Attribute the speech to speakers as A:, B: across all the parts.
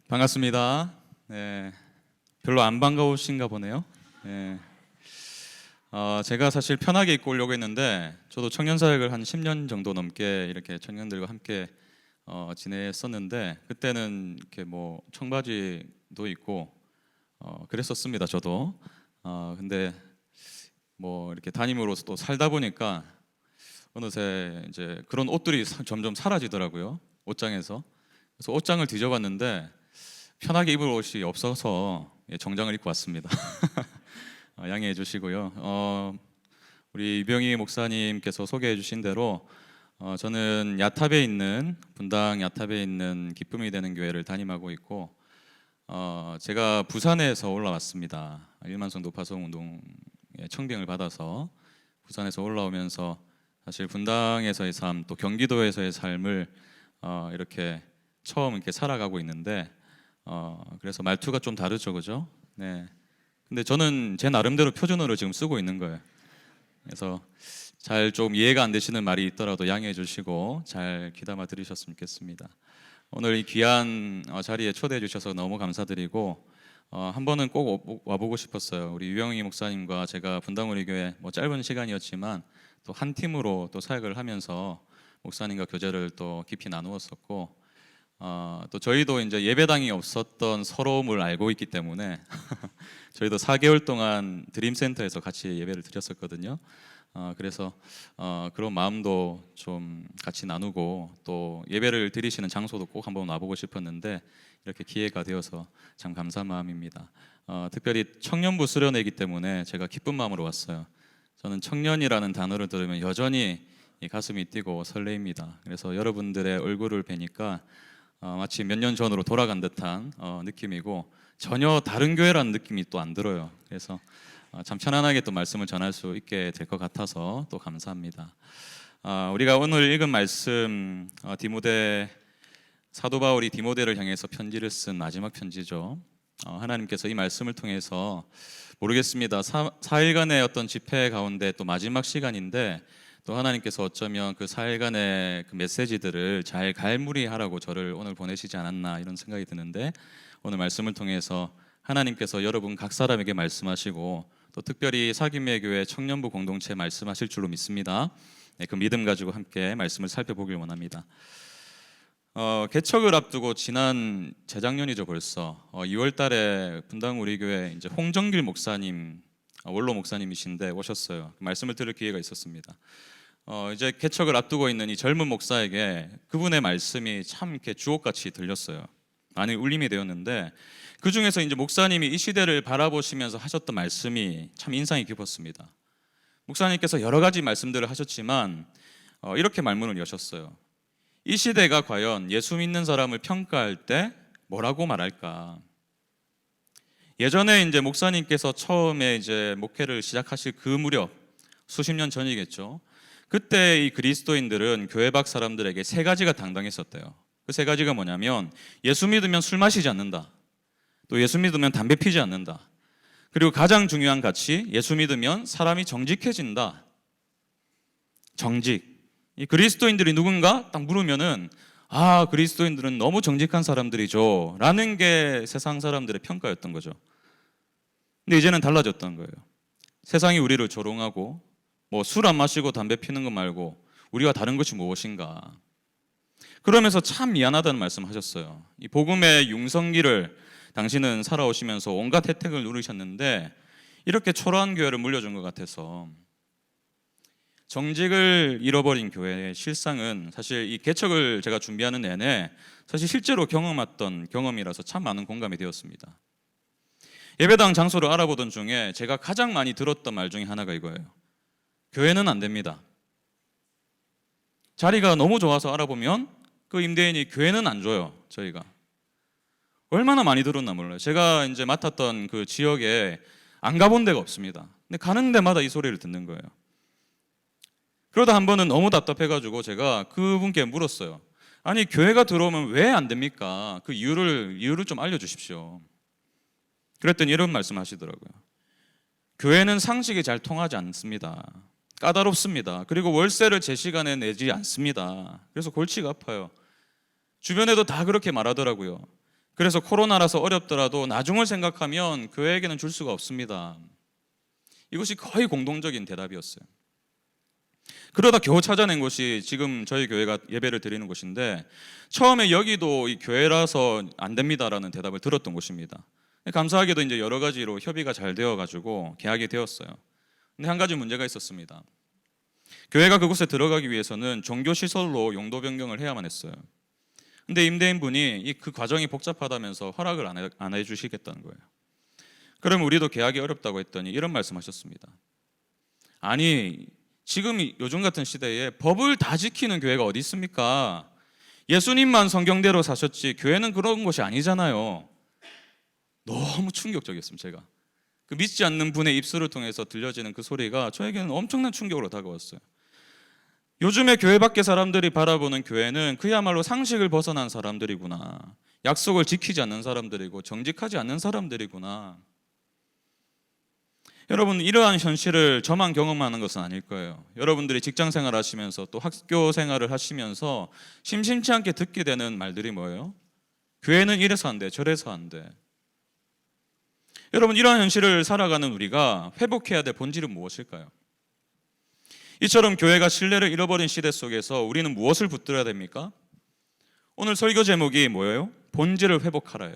A: 반갑습니다. 네, 별로 안 반가우신가 보네요. 네, 제가 사실 편하게 입고 오려고 했는데 저도 청년사역을 한 10년 정도 넘게 이렇게 청년들과 함께 지냈었는데 그때는 이렇게 뭐 청바지도 입고 그랬었습니다. 저도. 근데 뭐 이렇게 담임으로서 또 살다 보니까 어느새 이제 그런 옷들이 점점 사라지더라고요. 옷장에서. 그래서 옷장을 뒤져봤는데 편하게 입을 옷이 없어서 정장을 입고 왔습니다. 양해해 주시고요. 우리 유병희 목사님께서 소개해 주신 대로 저는 야탑에 있는 분당 야탑에 있는 기쁨이 되는 교회를 담임하고 있고 제가 부산에서 올라왔습니다. 1만 성도 파송 운동에 청빙을 받아서 부산에서 올라오면서 사실 분당에서의 삶 또 경기도에서의 삶을 이렇게 처음 이렇게 살아가고 있는데 그래서 말투가 좀 다르죠, 그죠? 네. 근데 저는 제 나름대로 표준어를 지금 쓰고 있는 거예요. 그래서 잘 좀 이해가 안 되시는 말이 있더라도 양해해 주시고 잘 귀담아 들으셨으면 좋겠습니다. 오늘 이 귀한 자리에 초대해 주셔서 너무 감사드리고 한 번은 꼭 와보고 싶었어요. 우리 유병희 목사님과 제가 분당우리교회 뭐 짧은 시간이었지만 또 한 팀으로 또 사역을 하면서 목사님과 교제를 또 깊이 나누었었고 또 저희도 이제 예배당이 없었던 서러움을 알고 있기 때문에 저희도 4개월 동안 드림센터에서 같이 예배를 드렸었거든요. 그래서 그런 마음도 좀 같이 나누고 또 예배를 드리시는 장소도 꼭 한번 와보고 싶었는데 이렇게 기회가 되어서 참 감사한 마음입니다. 특별히 청년부 수련회이기 때문에 제가 기쁜 마음으로 왔어요. 저는 청년이라는 단어를 들으면 여전히 가슴이 뛰고 설레입니다. 그래서 여러분들의 얼굴을 뵈니까 마치 몇 년 전으로 돌아간 듯한 느낌이고 전혀 다른 교회라는 느낌이 또 안 들어요. 그래서 참 편안하게 또 말씀을 전할 수 있게 될 것 같아서 또 감사합니다. 우리가 오늘 읽은 말씀 디모데 사도 바울이 디모데를 향해서 편지를 쓴 마지막 편지죠. 하나님께서 이 말씀을 통해서 모르겠습니다. 4일간의 어떤 집회 가운데 또 마지막 시간인데 또 하나님께서 어쩌면 그 4일간의 그 메시지들을 잘 갈무리하라고 저를 오늘 보내시지 않았나 이런 생각이 드는데 오늘 말씀을 통해서 하나님께서 여러분 각 사람에게 말씀하시고 또 특별히 사김의 교회 청년부 공동체 말씀하실 줄로 믿습니다. 네, 그 믿음 가지고 함께 말씀을 살펴보길 원합니다. 개척을 앞두고 지난 재작년이죠 벌써 2월 달에 분당 우리 교회 이제 홍정길 목사님 원로 목사님이신데 오셨어요. 말씀을 들을 기회가 있었습니다. 이제 개척을 앞두고 있는 이 젊은 목사에게 그분의 말씀이 참 이렇게 주옥같이 들렸어요. 많이 울림이 되었는데 그 중에서 이제 목사님이 이 시대를 바라보시면서 하셨던 말씀이 참 인상이 깊었습니다. 목사님께서 여러 가지 말씀들을 하셨지만 이렇게 말문을 여셨어요. 이 시대가 과연 예수 믿는 사람을 평가할 때 뭐라고 말할까? 예전에 이제 목사님께서 처음에 이제 목회를 시작하실 그 무렵 수십 년 전이겠죠. 그때 이 그리스도인들은 교회 밖 사람들에게 세 가지가 당당했었대요. 그 세 가지가 뭐냐면 예수 믿으면 술 마시지 않는다. 또 예수 믿으면 담배 피지 않는다. 그리고 가장 중요한 가치 예수 믿으면 사람이 정직해진다. 정직. 이 그리스도인들이 누군가 딱 물으면은 그리스도인들은 너무 정직한 사람들이죠 라는 게 세상 사람들의 평가였던 거죠. 근데 이제는 달라졌던 거예요. 세상이 우리를 조롱하고 뭐 술 안 마시고 담배 피는 것 말고 우리가 다른 것이 무엇인가 그러면서 참 미안하다는 말씀하셨어요. 이 복음의 융성기를 당신은 살아오시면서 온갖 혜택을 누리셨는데 이렇게 초라한 교회를 물려준 것 같아서 정직을 잃어버린 교회의 실상은 사실 이 개척을 제가 준비하는 내내 사실 실제로 경험했던 경험이라서 참 많은 공감이 되었습니다. 예배당 장소를 알아보던 중에 제가 가장 많이 들었던 말 중에 하나가 이거예요. 교회는 안 됩니다. 자리가 너무 좋아서 알아보면 그 임대인이 교회는 안 줘요. 저희가 얼마나 많이 들었나 몰라요. 제가 이제 맡았던 그 지역에 안 가본 데가 없습니다. 근데 가는 데마다 이 소리를 듣는 거예요. 그러다 한 번은 너무 답답해가지고 제가 그분께 물었어요. 아니 교회가 들어오면 왜 안 됩니까? 그 이유를 좀 알려주십시오. 그랬더니 이런 말씀하시더라고요. 교회는 상식이 잘 통하지 않습니다. 까다롭습니다. 그리고 월세를 제 시간에 내지 않습니다. 그래서 골치가 아파요. 주변에도 다 그렇게 말하더라고요. 그래서 코로나라서 어렵더라도 나중을 생각하면 교회에게는 줄 수가 없습니다. 이것이 거의 공동적인 대답이었어요. 그러다 겨우 찾아낸 곳이 지금 저희 교회가 예배를 드리는 곳인데, 처음에 여기도 이 교회라서 안 됩니다라는 대답을 들었던 곳입니다. 감사하게도 이제 여러 가지로 협의가 잘 되어가지고 계약이 되었어요. 근데 한 가지 문제가 있었습니다. 교회가 그곳에 들어가기 위해서는 종교시설로 용도 변경을 해야만 했어요. 근데 임대인분이 그 과정이 복잡하다면서 허락을 안 해주시겠다는 거예요. 그럼 우리도 계약이 어렵다고 했더니 이런 말씀하셨습니다. 아니, 지금 요즘 같은 시대에 법을 다 지키는 교회가 어디 있습니까? 예수님만 성경대로 사셨지 교회는 그런 것이 아니잖아요. 너무 충격적이었습니다. 제가 그 믿지 않는 분의 입술을 통해서 들려지는 그 소리가 저에게는 엄청난 충격으로 다가왔어요. 요즘에 교회 밖의 사람들이 바라보는 교회는 그야말로 상식을 벗어난 사람들이구나, 약속을 지키지 않는 사람들이고 정직하지 않는 사람들이구나. 여러분, 이러한 현실을 저만 경험하는 것은 아닐 거예요. 여러분들이 직장 생활 하시면서 또 학교 생활을 하시면서 심심치 않게 듣게 되는 말들이 뭐예요? 교회는 이래서 안 돼, 저래서 안 돼. 여러분, 이러한 현실을 살아가는 우리가 회복해야 될 본질은 무엇일까요? 이처럼 교회가 신뢰를 잃어버린 시대 속에서 우리는 무엇을 붙들어야 됩니까? 오늘 설교 제목이 뭐예요? 본질을 회복하라예요.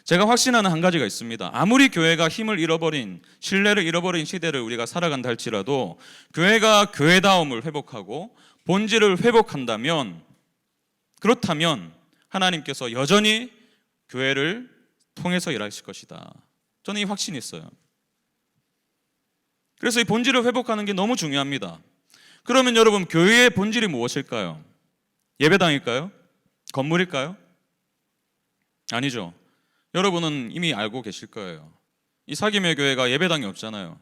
A: 제가 확신하는 한 가지가 있습니다. 아무리 교회가 힘을 잃어버린, 신뢰를 잃어버린 시대를 우리가 살아간다 할지라도 교회가 교회다움을 회복하고 본질을 회복한다면, 그렇다면 하나님께서 여전히 교회를 통해서 일하실 것이다. 저는 이 확신이 있어요. 그래서 이 본질을 회복하는 게 너무 중요합니다. 그러면 여러분, 교회의 본질이 무엇일까요? 예배당일까요? 건물일까요? 아니죠. 여러분은 이미 알고 계실 거예요. 이 사김의 교회가 예배당이 없잖아요.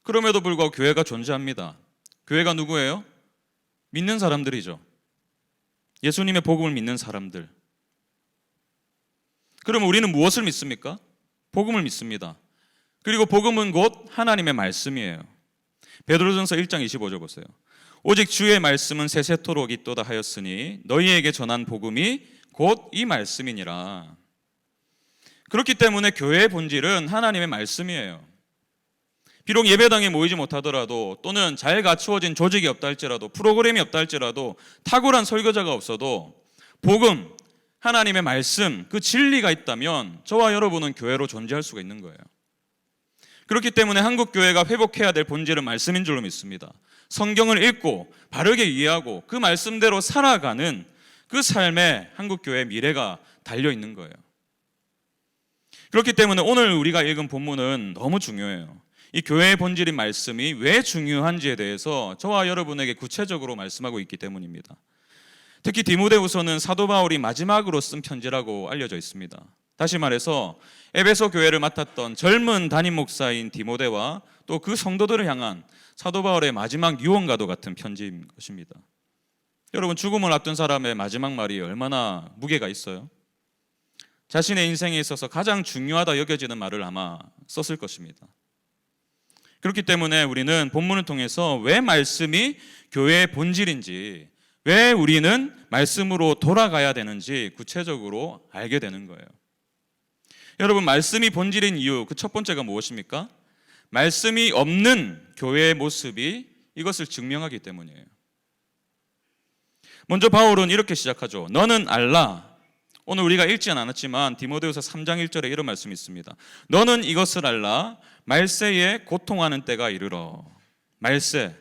A: 그럼에도 불구하고 교회가 존재합니다. 교회가 누구예요? 믿는 사람들이죠. 예수님의 복음을 믿는 사람들. 그러면 우리는 무엇을 믿습니까? 복음을 믿습니다. 그리고 복음은 곧 하나님의 말씀이에요. 베드로전서 1장 25절 보세요. 오직 주의 말씀은 세세토록 있도다 하였으니 너희에게 전한 복음이 곧 이 말씀이니라. 그렇기 때문에 교회의 본질은 하나님의 말씀이에요. 비록 예배당에 모이지 못하더라도, 또는 잘 갖추어진 조직이 없다 할지라도, 프로그램이 없다 할지라도, 탁월한 설교자가 없어도 복음, 하나님의 말씀, 그 진리가 있다면 저와 여러분은 교회로 존재할 수가 있는 거예요. 그렇기 때문에 한국 교회가 회복해야 될 본질은 말씀인 줄로 믿습니다. 성경을 읽고 바르게 이해하고 그 말씀대로 살아가는 그 삶에 한국 교회의 미래가 달려 있는 거예요. 그렇기 때문에 오늘 우리가 읽은 본문은 너무 중요해요. 이 교회의 본질인 말씀이 왜 중요한지에 대해서 저와 여러분에게 구체적으로 말씀하고 있기 때문입니다. 특히 디모데후서는 사도 바울이 마지막으로 쓴 편지라고 알려져 있습니다. 다시 말해서 에베소 교회를 맡았던 젊은 담임 목사인 디모데와 또 그 성도들을 향한 사도 바울의 마지막 유언과도 같은 편지인 것입니다. 여러분, 죽음을 앞둔 사람의 마지막 말이 얼마나 무게가 있어요? 자신의 인생에 있어서 가장 중요하다 여겨지는 말을 아마 썼을 것입니다. 그렇기 때문에 우리는 본문을 통해서 왜 말씀이 교회의 본질인지, 왜 우리는 말씀으로 돌아가야 되는지 구체적으로 알게 되는 거예요. 여러분, 말씀이 본질인 이유, 그 첫 번째가 무엇입니까? 말씀이 없는 교회의 모습이 이것을 증명하기 때문이에요. 먼저 바울은 이렇게 시작하죠. 너는 알라. 오늘 우리가 읽지는 않았지만 디모데후서 3장 1절에 이런 말씀이 있습니다. 너는 이것을 알라. 말세에 고통하는 때가 이르러. 말세,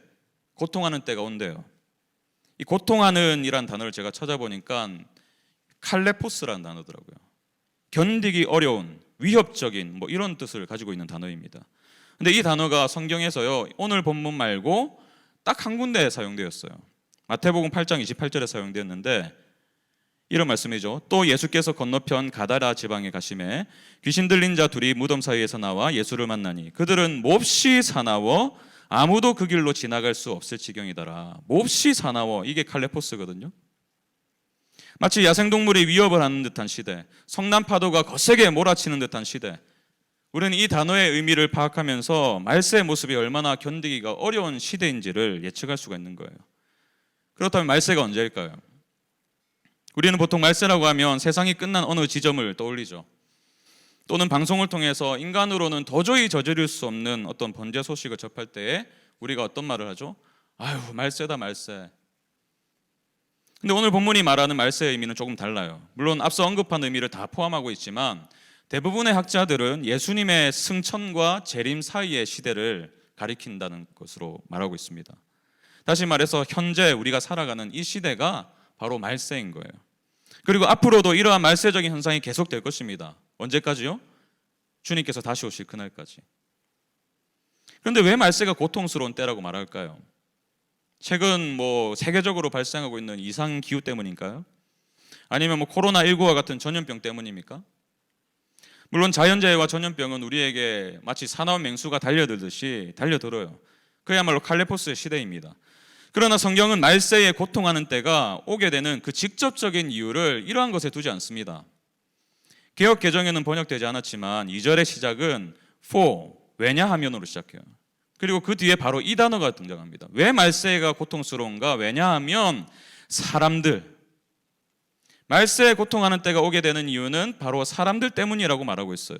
A: 고통하는 때가 온대요. 이 고통하는 이란 단어를 제가 찾아보니까 칼레포스라는 단어더라고요. 견디기 어려운, 위협적인 이런 뜻을 가지고 있는 단어입니다. 근데 이 단어가 성경에서요, 오늘 본문 말고 딱 한 군데에 사용되었어요. 마태복음 8장 28절에 사용되었는데 이런 말씀이죠. 또 예수께서 건너편 가다라 지방에 가심에 귀신 들린 자 둘이 무덤 사이에서 나와 예수를 만나니 그들은 몹시 사나워 아무도 그 길로 지나갈 수 없을 지경이더라. 몹시 사나워, 이게 칼레포스거든요. 마치 야생동물이 위협을 하는 듯한 시대, 성난 파도가 거세게 몰아치는 듯한 시대, 우리는 이 단어의 의미를 파악하면서 말세의 모습이 얼마나 견디기가 어려운 시대인지를 예측할 수가 있는 거예요. 그렇다면 말세가 언제일까요? 우리는 보통 말세라고 하면 세상이 끝난 어느 지점을 떠올리죠. 또는 방송을 통해서 인간으로는 도저히 저지를 수 없는 어떤 번제 소식을 접할 때에 우리가 어떤 말을 하죠? 아유, 말세다 말세. 근데 오늘 본문이 말하는 말세의 의미는 조금 달라요. 물론 앞서 언급한 의미를 다 포함하고 있지만 대부분의 학자들은 예수님의 승천과 재림 사이의 시대를 가리킨다는 것으로 말하고 있습니다. 다시 말해서 현재 우리가 살아가는 이 시대가 바로 말세인 거예요. 그리고 앞으로도 이러한 말세적인 현상이 계속될 것입니다. 언제까지요? 주님께서 다시 오실 그날까지. 그런데 왜 말세가 고통스러운 때라고 말할까요? 최근 세계적으로 발생하고 있는 이상 기후 때문인가요? 아니면 코로나19와 같은 전염병 때문입니까? 물론 자연재해와 전염병은 우리에게 마치 사나운 맹수가 달려들듯이 달려들어요. 그야말로 칼레포스의 시대입니다. 그러나 성경은 말세에 고통하는 때가 오게 되는 그 직접적인 이유를 이러한 것에 두지 않습니다. 개역 개정에는 번역되지 않았지만 2절의 시작은 for, 왜냐하면으로 시작해요. 그리고 그 뒤에 바로 이 단어가 등장합니다. 왜 말세가 고통스러운가? 왜냐하면 사람들, 말세에 고통하는 때가 오게 되는 이유는 바로 사람들 때문이라고 말하고 있어요.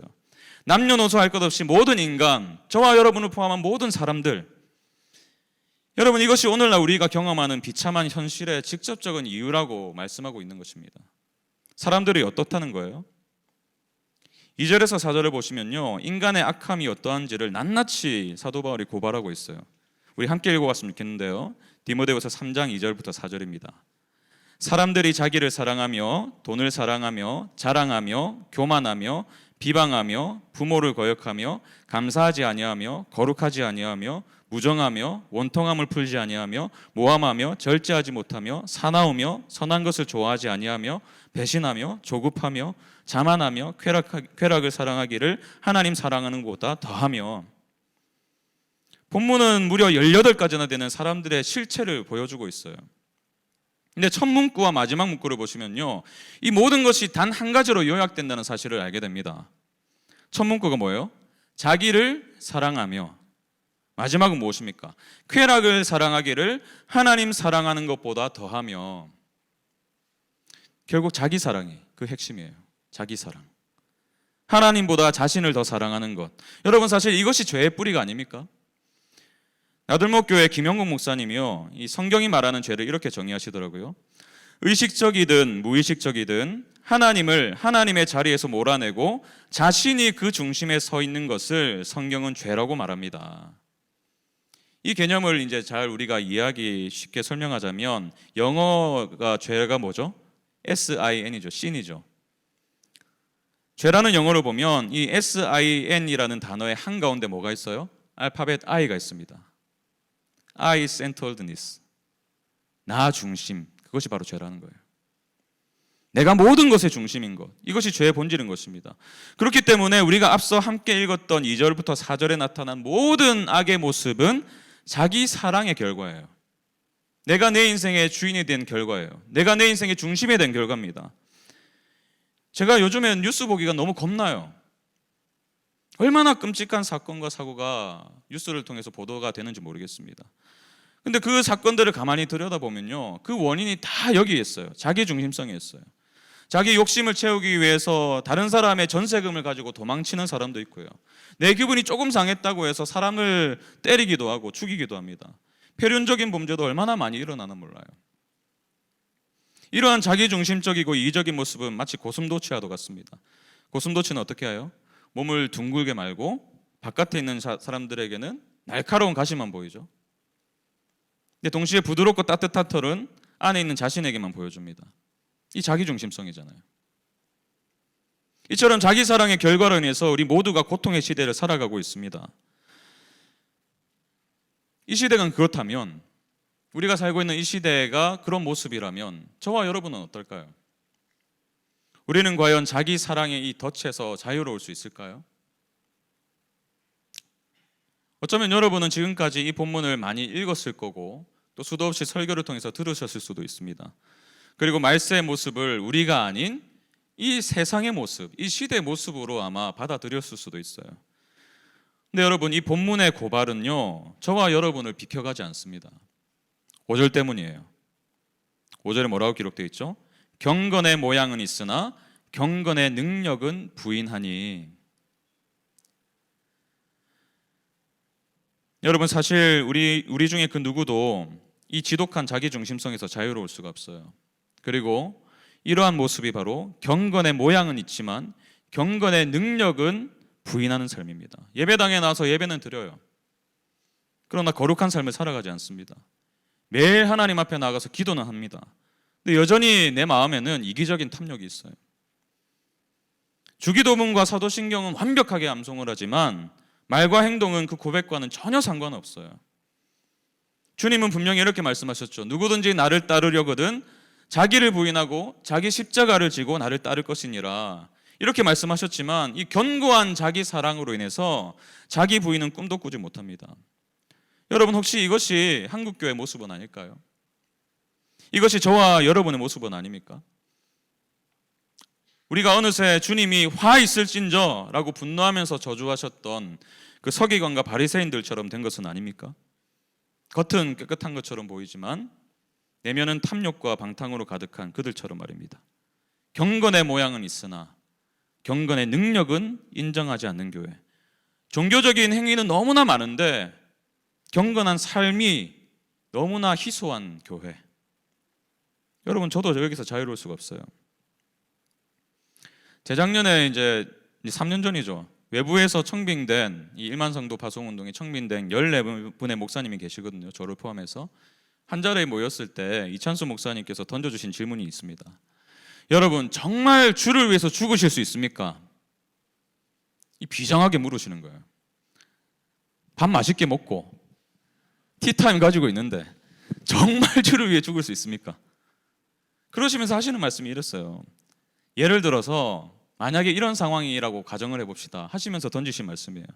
A: 남녀노소 할 것 없이 모든 인간, 저와 여러분을 포함한 모든 사람들, 여러분, 이것이 오늘날 우리가 경험하는 비참한 현실의 직접적인 이유라고 말씀하고 있는 것입니다. 사람들이 어떻다는 거예요? 2절에서 4절을 보시면요, 인간의 악함이 어떠한지를 낱낱이 사도 바울이 고발하고 있어요. 우리 함께 읽어봤으면 좋겠는데요. 디모데후서 3장 2절부터 4절입니다. 사람들이 자기를 사랑하며 돈을 사랑하며 자랑하며 교만하며 비방하며 부모를 거역하며 감사하지 아니하며 거룩하지 아니하며 무정하며 원통함을 풀지 아니하며 모함하며 절제하지 못하며 사나우며 선한 것을 좋아하지 아니하며 배신하며 조급하며 자만하며 쾌락을 사랑하기를 하나님 사랑하는 것보다 더하며. 본문은 무려 18가지나 되는 사람들의 실체를 보여주고 있어요. 근데 첫 문구와 마지막 문구를 보시면요, 이 모든 것이 단 한 가지로 요약된다는 사실을 알게 됩니다. 첫 문구가 뭐예요? 자기를 사랑하며. 마지막은 무엇입니까? 쾌락을 사랑하기를 하나님 사랑하는 것보다 더하며. 결국 자기 사랑이 그 핵심이에요. 자기 사랑. 하나님보다 자신을 더 사랑하는 것. 여러분, 사실 이것이 죄의 뿌리가 아닙니까? 나들목교회 김영국 목사님이요, 이 성경이 말하는 죄를 이렇게 정의하시더라고요. 의식적이든 무의식적이든 하나님을 하나님의 자리에서 몰아내고 자신이 그 중심에 서 있는 것을 성경은 죄라고 말합니다. 이 개념을 이제 잘 우리가 이해하기 쉽게 설명하자면, 영어가 죄가 뭐죠? SIN이죠. sin이죠. 죄라는 영어를 보면 이 SIN이라는 단어의 한가운데 뭐가 있어요? 알파벳 I가 있습니다. I-centeredness, 나 중심, 그것이 바로 죄라는 거예요. 내가 모든 것의 중심인 것, 이것이 죄의 본질인 것입니다. 그렇기 때문에 우리가 앞서 함께 읽었던 2절부터 4절에 나타난 모든 악의 모습은 자기 사랑의 결과예요. 내가 내 인생의 주인이 된 결과예요. 내가 내 인생의 중심이 된 결과입니다. 제가 요즘에 뉴스 보기가 너무 겁나요. 얼마나 끔찍한 사건과 사고가 뉴스를 통해서 보도가 되는지 모르겠습니다. 근데 그 사건들을 가만히 들여다보면요, 그 원인이 다 여기에 있어요. 자기 중심성에 있어요. 자기 욕심을 채우기 위해서 다른 사람의 전세금을 가지고 도망치는 사람도 있고요, 내 기분이 조금 상했다고 해서 사람을 때리기도 하고 죽이기도 합니다. 표륜적인 범죄도 얼마나 많이 일어나나 몰라요. 이러한 자기중심적이고 이기적인 모습은 마치 고슴도치와도 같습니다. 고슴도치는 어떻게 해요? 몸을 둥글게 말고 바깥에 있는 사람들에게는 날카로운 가시만 보이죠. 근데 동시에 부드럽고 따뜻한 털은 안에 있는 자신에게만 보여줍니다. 이 자기중심성이잖아요. 이처럼 자기 사랑의 결과로 인해서 우리 모두가 고통의 시대를 살아가고 있습니다. 이 시대가 그렇다면, 우리가 살고 있는 이 시대가 그런 모습이라면 저와 여러분은 어떨까요? 우리는 과연 자기 사랑의 이 덫에서 자유로울 수 있을까요? 어쩌면 여러분은 지금까지 이 본문을 많이 읽었을 거고 또 수도 없이 설교를 통해서 들으셨을 수도 있습니다. 그리고 말세의 모습을 우리가 아닌 이 세상의 모습, 이 시대의 모습으로 아마 받아들였을 수도 있어요. 근데 여러분, 이 본문의 고발은요, 저와 여러분을 비켜가지 않습니다. 5절 때문이에요. 5절에 뭐라고 기록되어 있죠? 경건의 모양은 있으나 경건의 능력은 부인하니. 여러분, 사실 우리 중에 그 누구도 이 지독한 자기 중심성에서 자유로울 수가 없어요. 그리고 이러한 모습이 바로 경건의 모양은 있지만 경건의 능력은 부인하는 삶입니다. 예배당에 나와서 예배는 드려요. 그러나 거룩한 삶을 살아가지 않습니다. 매일 하나님 앞에 나가서 기도는 합니다. 근데 여전히 내 마음에는 이기적인 탐욕이 있어요. 주기도문과 사도신경은 완벽하게 암송을 하지만 말과 행동은 그 고백과는 전혀 상관없어요. 주님은 분명히 이렇게 말씀하셨죠. 누구든지 나를 따르려거든 자기를 부인하고 자기 십자가를 지고 나를 따를 것이니라. 이렇게 말씀하셨지만 이 견고한 자기 사랑으로 인해서 자기 부인은 꿈도 꾸지 못합니다. 여러분, 혹시 이것이 한국교회 모습은 아닐까요? 이것이 저와 여러분의 모습은 아닙니까? 우리가 어느새 주님이 화 있을진저 라고 분노하면서 저주하셨던 그 서기관과 바리새인들처럼 된 것은 아닙니까? 겉은 깨끗한 것처럼 보이지만 내면은 탐욕과 방탕으로 가득한 그들처럼 말입니다. 경건의 모양은 있으나 경건의 능력은 인정하지 않는 교회. 종교적인 행위는 너무나 많은데 경건한 삶이 너무나 희소한 교회. 여러분, 저도 여기서 자유로울 수가 없어요. 재작년에 이제 3년 전이죠. 외부에서 청빙된 이 1만 성도 파송운동에 청빙된 14분의 목사님이 계시거든요. 저를 포함해서. 한 자리에 모였을 때 이찬수 목사님께서 던져주신 질문이 있습니다. 여러분, 정말 주를 위해서 죽으실 수 있습니까? 이 비장하게 물으시는 거예요. 밥 맛있게 먹고 티타임 가지고 있는데 정말 주를 위해 죽을 수 있습니까? 그러시면서 하시는 말씀이 이랬어요. 예를 들어서 만약에 이런 상황이라고 가정을 해봅시다 하시면서 던지신 말씀이에요.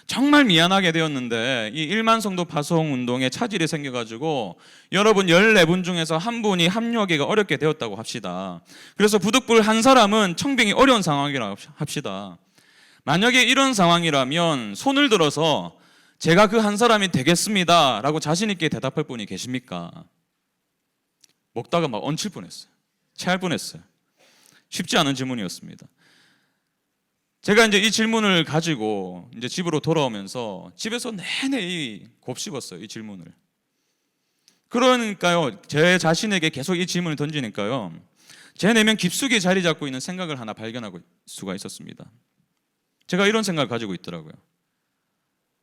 A: 정말 미안하게 되었는데 이 1만 성도 파송 운동에 차질이 생겨가지고 여러분 14분 중에서 한 분이 합류하기가 어렵게 되었다고 합시다. 그래서 부득불 한 사람은 청빙이 어려운 상황이라고 합시다. 만약에 이런 상황이라면 손을 들어서 제가 그 한 사람이 되겠습니다 라고 자신 있게 대답할 분이 계십니까? 먹다가 막 얹힐 뻔했어요. 체할 뻔했어요. 쉽지 않은 질문이었습니다. 제가 이제 이 질문을 가지고 이제 집으로 돌아오면서 집에서 내내 곱씹었어요. 이 질문을. 그러니까요, 제 자신에게 계속 이 질문을 던지니까요, 제 내면 깊숙이 자리 잡고 있는 생각을 하나 발견할 수가 있었습니다. 제가 이런 생각을 가지고 있더라고요.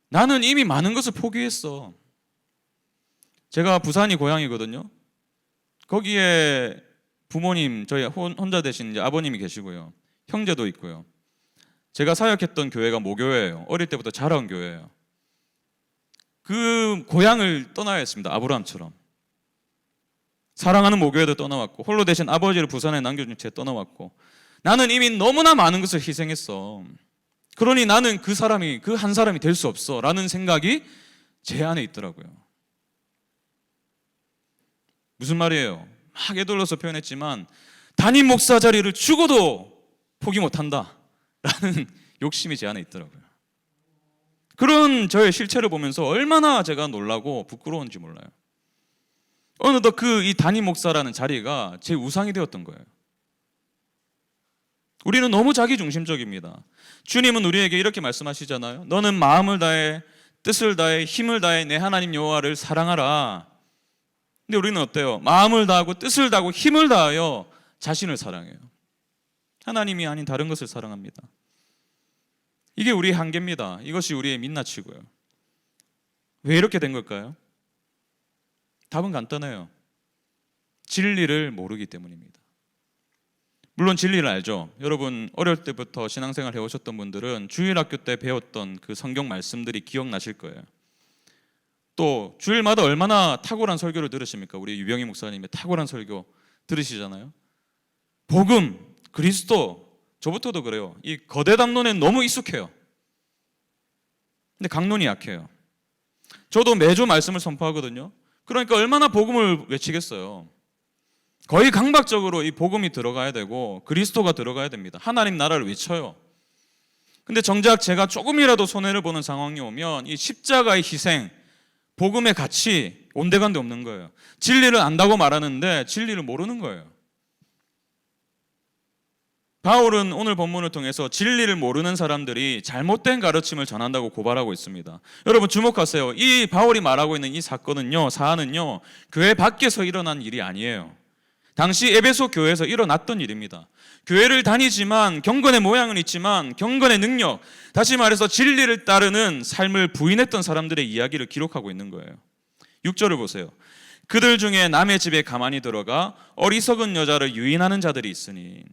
A: 나는 이미 많은 것을 포기했어. 제가 부산이 고향이거든요. 거기에 부모님, 저희 혼자 되신 이제 아버님이 계시고요. 형제도 있고요. 제가 사역했던 교회가 모교회예요. 어릴 때부터 자라온 교회예요. 그 고향을 떠나야 했습니다. 아브라함처럼. 사랑하는 모교회도 떠나왔고 홀로 되신 아버지를 부산에 남겨준 채 떠나왔고 나는 이미 너무나 많은 것을 희생했어. 그러니 나는 그 한 사람이 될 수 없어 라는 생각이 제 안에 있더라고요. 무슨 말이에요? 막 애들러서 표현했지만 담임 목사 자리를 죽어도 포기 못한다 라는 욕심이 제 안에 있더라고요. 그런 저의 실체를 보면서 얼마나 제가 놀라고 부끄러운지 몰라요. 어느덧 이 담임 목사라는 자리가 제 우상이 되었던 거예요. 우리는 너무 자기중심적입니다. 주님은 우리에게 이렇게 말씀하시잖아요. 너는 마음을 다해 뜻을 다해 힘을 다해 내 하나님 여호와를 사랑하라. 근데 우리는 어때요? 마음을 다하고 뜻을 다하고 힘을 다하여 자신을 사랑해요. 하나님이 아닌 다른 것을 사랑합니다. 이게 우리의 한계입니다. 이것이 우리의 민낯이고요. 왜 이렇게 된 걸까요? 답은 간단해요. 진리를 모르기 때문입니다. 물론 진리를 알죠. 여러분 어릴 때부터 신앙생활 해오셨던 분들은 주일학교 때 배웠던 그 성경 말씀들이 기억나실 거예요. 또 주일마다 얼마나 탁월한 설교를 들으십니까? 우리 유병희 목사님의 탁월한 설교 들으시잖아요. 복음, 그리스도, 저부터도 그래요. 이 거대 담론에 너무 익숙해요. 근데 강론이 약해요. 저도 매주 말씀을 선포하거든요. 그러니까 얼마나 복음을 외치겠어요. 거의 강박적으로 이 복음이 들어가야 되고 그리스도가 들어가야 됩니다. 하나님 나라를 외쳐요. 근데 정작 제가 조금이라도 손해를 보는 상황이 오면 이 십자가의 희생, 복음의 가치 온데간데 없는 거예요. 진리를 안다고 말하는데 진리를 모르는 거예요. 바울은 오늘 본문을 통해서 진리를 모르는 사람들이 잘못된 가르침을 전한다고 고발하고 있습니다. 여러분 주목하세요. 이 바울이 말하고 있는 이 사안은요, 교회 밖에서 일어난 일이 아니에요. 당시 에베소 교회에서 일어났던 일입니다. 교회를 다니지만 경건의 모양은 있지만 경건의 능력, 다시 말해서 진리를 따르는 삶을 부인했던 사람들의 이야기를 기록하고 있는 거예요. 6절을 보세요. 그들 중에 남의 집에 가만히 들어가 어리석은 여자를 유인하는 자들이 있으니.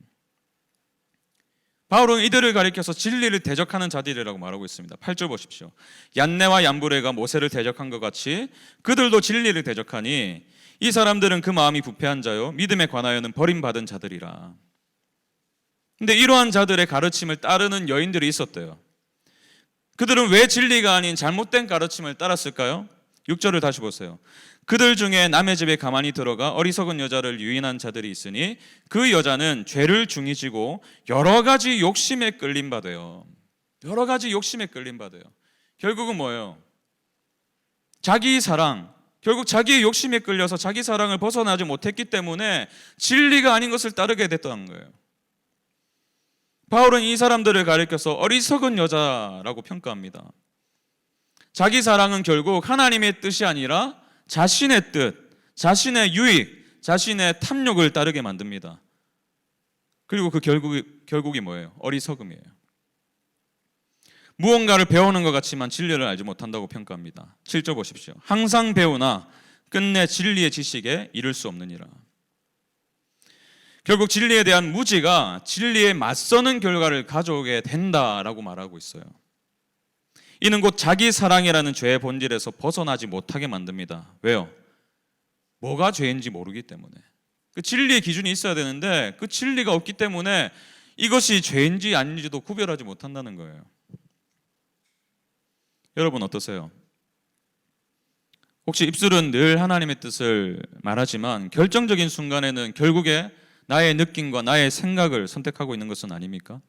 A: 바울은 이들을 가리켜서 진리를 대적하는 자들이라고 말하고 있습니다. 8절 보십시오. 얀네와 얀브레가 모세를 대적한 것 같이 그들도 진리를 대적하니 이 사람들은 그 마음이 부패한 자요 믿음에 관하여는 버림받은 자들이라. 근데 이러한 자들의 가르침을 따르는 여인들이 있었대요. 그들은 왜 진리가 아닌 잘못된 가르침을 따랐을까요? 6절을 다시 보세요. 그들 중에 남의 집에 가만히 들어가 어리석은 여자를 유인한 자들이 있으니 그 여자는 죄를 중히 지고 여러 가지 욕심에 끌림 받아요. 여러 가지 욕심에 끌림 받아요. 결국은 뭐예요? 자기 사랑, 결국 자기의 욕심에 끌려서 자기 사랑을 벗어나지 못했기 때문에 진리가 아닌 것을 따르게 됐다는 거예요. 바울은 이 사람들을 가리켜서 어리석은 여자라고 평가합니다. 자기 사랑은 결국 하나님의 뜻이 아니라 자신의 뜻, 자신의 유익, 자신의 탐욕을 따르게 만듭니다. 그리고 그 결국이 뭐예요? 어리석음이에요. 무언가를 배우는 것 같지만 진리를 알지 못한다고 평가합니다. 7절 보십시오. 항상 배우나 끝내 진리의 지식에 이를 수 없느니라. 결국 진리에 대한 무지가 진리에 맞서는 결과를 가져오게 된다라고 말하고 있어요. 이는 곧 자기 사랑이라는 죄의 본질에서 벗어나지 못하게 만듭니다. 왜요? 뭐가 죄인지 모르기 때문에. 그 진리의 기준이 있어야 되는데 그 진리가 없기 때문에 이것이 죄인지 아닌지도 구별하지 못한다는 거예요. 여러분 어떠세요? 혹시 입술은 늘 하나님의 뜻을 말하지만 결정적인 순간에는 결국에 나의 느낌과 나의 생각을 선택하고 있는 것은 아닙니까?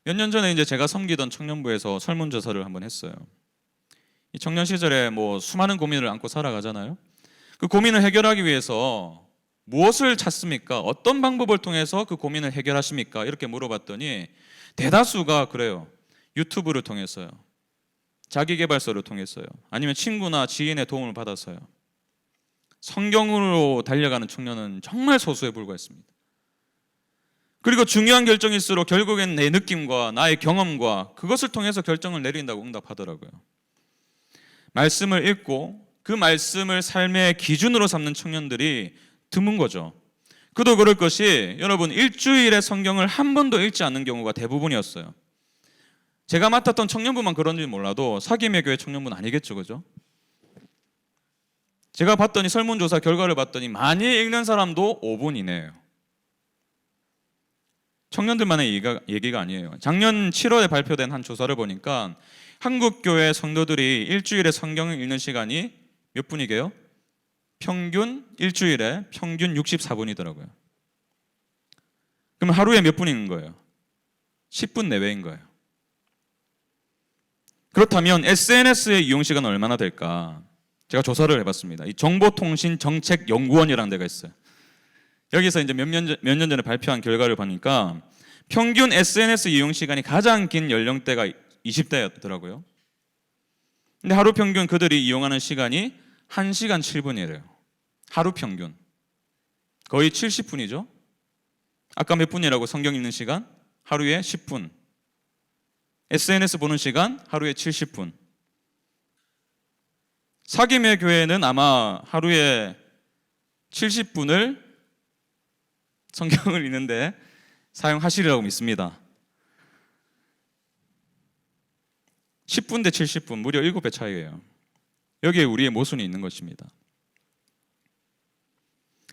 A: 몇 년 전에 이제 제가 섬기던 청년부에서 설문조사를 한번 했어요. 이 청년 시절에 수많은 고민을 안고 살아가잖아요. 그 고민을 해결하기 위해서 무엇을 찾습니까? 어떤 방법을 통해서 그 고민을 해결하십니까? 이렇게 물어봤더니 대다수가 그래요. 유튜브를 통해서요. 자기계발서를 통해서요. 아니면 친구나 지인의 도움을 받아서요. 성경으로 달려가는 청년은 정말 소수에 불과했습니다. 그리고 중요한 결정일수록 결국엔 내 느낌과 나의 경험과 그것을 통해서 결정을 내린다고 응답하더라고요. 말씀을 읽고 그 말씀을 삶의 기준으로 삼는 청년들이 드문 거죠. 그도 그럴 것이 여러분 일주일에 성경을 한 번도 읽지 않는 경우가 대부분이었어요. 제가 맡았던 청년부만 그런지 몰라도 사김의 교회 청년부는 아니겠죠, 그죠? 제가 봤더니 설문조사 결과를 봤더니 많이 읽는 사람도 5분 이내예요. 청년들만의 얘기가 아니에요. 작년 7월에 발표된 한 조사를 보니까 한국교회 성도들이 일주일에 성경을 읽는 시간이 몇 분이게요? 일주일에 평균 64분이더라고요. 그럼 하루에 몇 분 읽는 거예요? 10분 내외인 거예요. 그렇다면 SNS의 이용 시간은 얼마나 될까? 제가 조사를 해봤습니다. 이 정보통신정책연구원이라는 데가 있어요. 여기서 이제 몇 년 전에 발표한 결과를 보니까 평균 SNS 이용 시간이 가장 긴 연령대가 20대였더라고요. 근데 하루 평균 그들이 이용하는 시간이 1시간 7분이래요. 하루 평균. 거의 70분이죠. 아까 몇 분이라고 성경 읽는 시간? 하루에 10분. SNS 보는 시간? 하루에 70분. 사김의 교회는 아마 하루에 70분을 성경을 읽는데 사용하시리라고 믿습니다. 10분 대 70분, 무려 7배 차이예요. 여기에 우리의 모순이 있는 것입니다.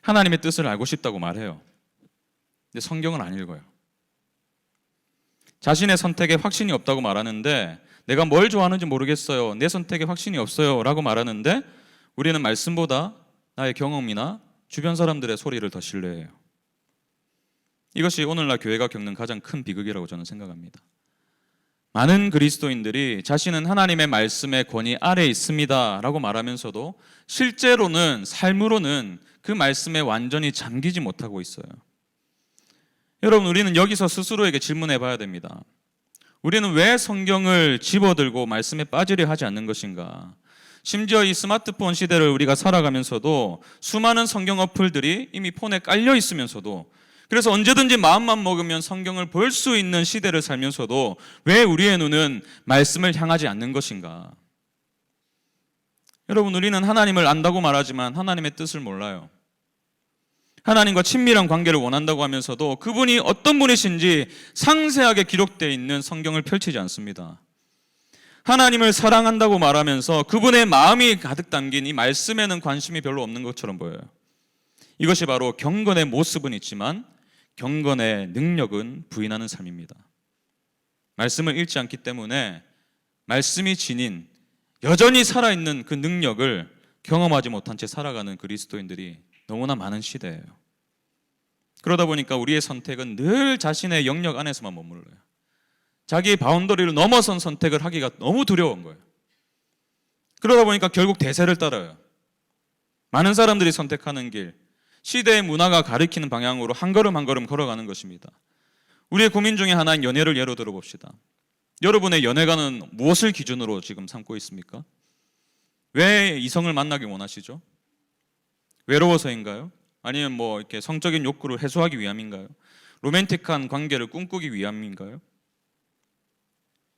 A: 하나님의 뜻을 알고 싶다고 말해요. 근데 성경을 안 읽어요. 자신의 선택에 확신이 없다고 말하는데 내가 뭘 좋아하는지 모르겠어요. 내 선택에 확신이 없어요. 라고 말하는데 우리는 말씀보다 나의 경험이나 주변 사람들의 소리를 더 신뢰해요. 이것이 오늘날 교회가 겪는 가장 큰 비극이라고 저는 생각합니다. 많은 그리스도인들이 자신은 하나님의 말씀의 권위 아래에 있습니다 라고 말하면서도 실제로는 삶으로는 그 말씀에 완전히 잠기지 못하고 있어요. 여러분, 우리는 여기서 스스로에게 질문해 봐야 됩니다. 우리는 왜 성경을 집어들고 말씀에 빠지려 하지 않는 것인가? 심지어 이 스마트폰 시대를 우리가 살아가면서도 수많은 성경 어플들이 이미 폰에 깔려 있으면서도, 그래서 언제든지 마음만 먹으면 성경을 볼 수 있는 시대를 살면서도 왜 우리의 눈은 말씀을 향하지 않는 것인가? 여러분, 우리는 하나님을 안다고 말하지만 하나님의 뜻을 몰라요. 하나님과 친밀한 관계를 원한다고 하면서도 그분이 어떤 분이신지 상세하게 기록되어 있는 성경을 펼치지 않습니다. 하나님을 사랑한다고 말하면서 그분의 마음이 가득 담긴 이 말씀에는 관심이 별로 없는 것처럼 보여요. 이것이 바로 경건의 모습은 있지만 경건의 능력은 부인하는 삶입니다. 말씀을 읽지 않기 때문에 말씀이 지닌 여전히 살아있는 그 능력을 경험하지 못한 채 살아가는 그리스도인들이 너무나 많은 시대예요. 그러다 보니까 우리의 선택은 늘 자신의 영역 안에서만 머물러요. 자기의 바운더리를 넘어선 선택을 하기가 너무 두려운 거예요. 그러다 보니까 결국 대세를 따라요. 많은 사람들이 선택하는 길, 시대의 문화가 가리키는 방향으로 한 걸음 한 걸음 걸어가는 것입니다. 우리의 고민 중에 하나인 연애를 예로 들어봅시다. 여러분의 연애관은 무엇을 기준으로 지금 삼고 있습니까? 왜 이성을 만나기 원하시죠? 외로워서인가요? 아니면 이렇게 성적인 욕구를 해소하기 위함인가요? 로맨틱한 관계를 꿈꾸기 위함인가요?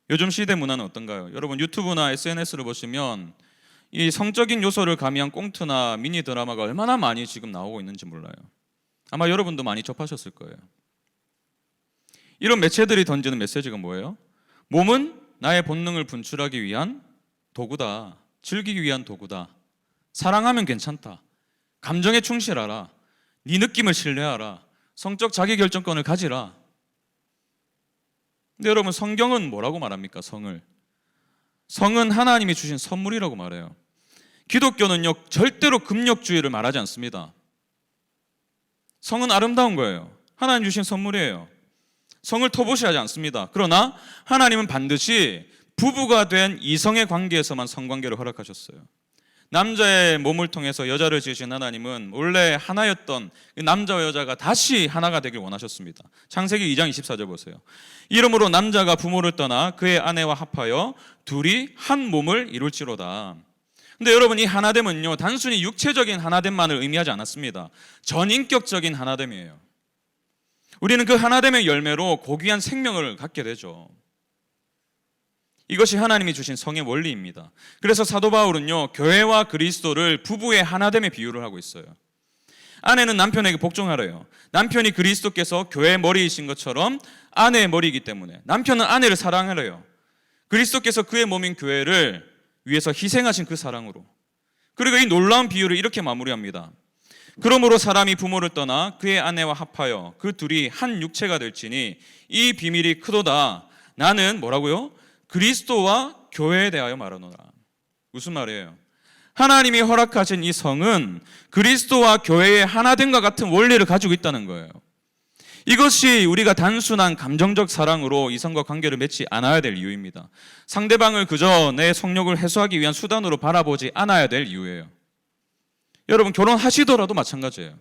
A: 요즘 시대 문화는 어떤가요? 여러분, 유튜브나 SNS를 보시면 이 성적인 요소를 가미한 꽁트나 미니 드라마가 얼마나 많이 지금 나오고 있는지 몰라요. 아마 여러분도 많이 접하셨을 거예요. 이런 매체들이 던지는 메시지가 뭐예요? 몸은 나의 본능을 분출하기 위한 도구다. 즐기기 위한 도구다. 사랑하면 괜찮다. 감정에 충실하라. 네 느낌을 신뢰하라. 성적 자기결정권을 가지라. 근데 여러분, 성경은 뭐라고 말합니까? 성은 하나님이 주신 선물이라고 말해요. 기독교는요, 절대로 금욕주의를 말하지 않습니다. 성은 아름다운 거예요. 하나님 주신 선물이에요. 성을 터부시하지 않습니다. 그러나 하나님은 반드시 부부가 된 이성의 관계에서만 성관계를 허락하셨어요. 남자의 몸을 통해서 여자를 지으신 하나님은 원래 하나였던 남자와 여자가 다시 하나가 되길 원하셨습니다. 창세기 2장 24절 보세요. 이러므로 남자가 부모를 떠나 그의 아내와 합하여 둘이 한 몸을 이룰지로다. 근데 여러분, 이 하나됨은요, 단순히 육체적인 하나됨만을 의미하지 않았습니다. 전인격적인 하나됨이에요. 우리는 그 하나됨의 열매로 고귀한 생명을 갖게 되죠. 이것이 하나님이 주신 성의 원리입니다. 그래서 사도 바울은요, 교회와 그리스도를 부부의 하나됨에 비유를 하고 있어요. 아내는 남편에게 복종하래요. 남편이 그리스도께서 교회의 머리이신 것처럼 아내의 머리이기 때문에 남편은 아내를 사랑하래요. 그리스도께서 그의 몸인 교회를 위해서 희생하신 그 사랑으로. 그리고 이 놀라운 비유를 이렇게 마무리합니다. 그러므로 사람이 부모를 떠나 그의 아내와 합하여 그 둘이 한 육체가 될지니 이 비밀이 크도다. 나는 뭐라고요? 그리스도와 교회에 대하여 말하노라. 무슨 말이에요? 하나님이 허락하신 이 성은 그리스도와 교회의 하나됨과 같은 원리를 가지고 있다는 거예요. 이것이 우리가 단순한 감정적 사랑으로 이성과 관계를 맺지 않아야 될 이유입니다. 상대방을 그저 내 성욕을 해소하기 위한 수단으로 바라보지 않아야 될 이유예요. 여러분, 결혼하시더라도 마찬가지예요.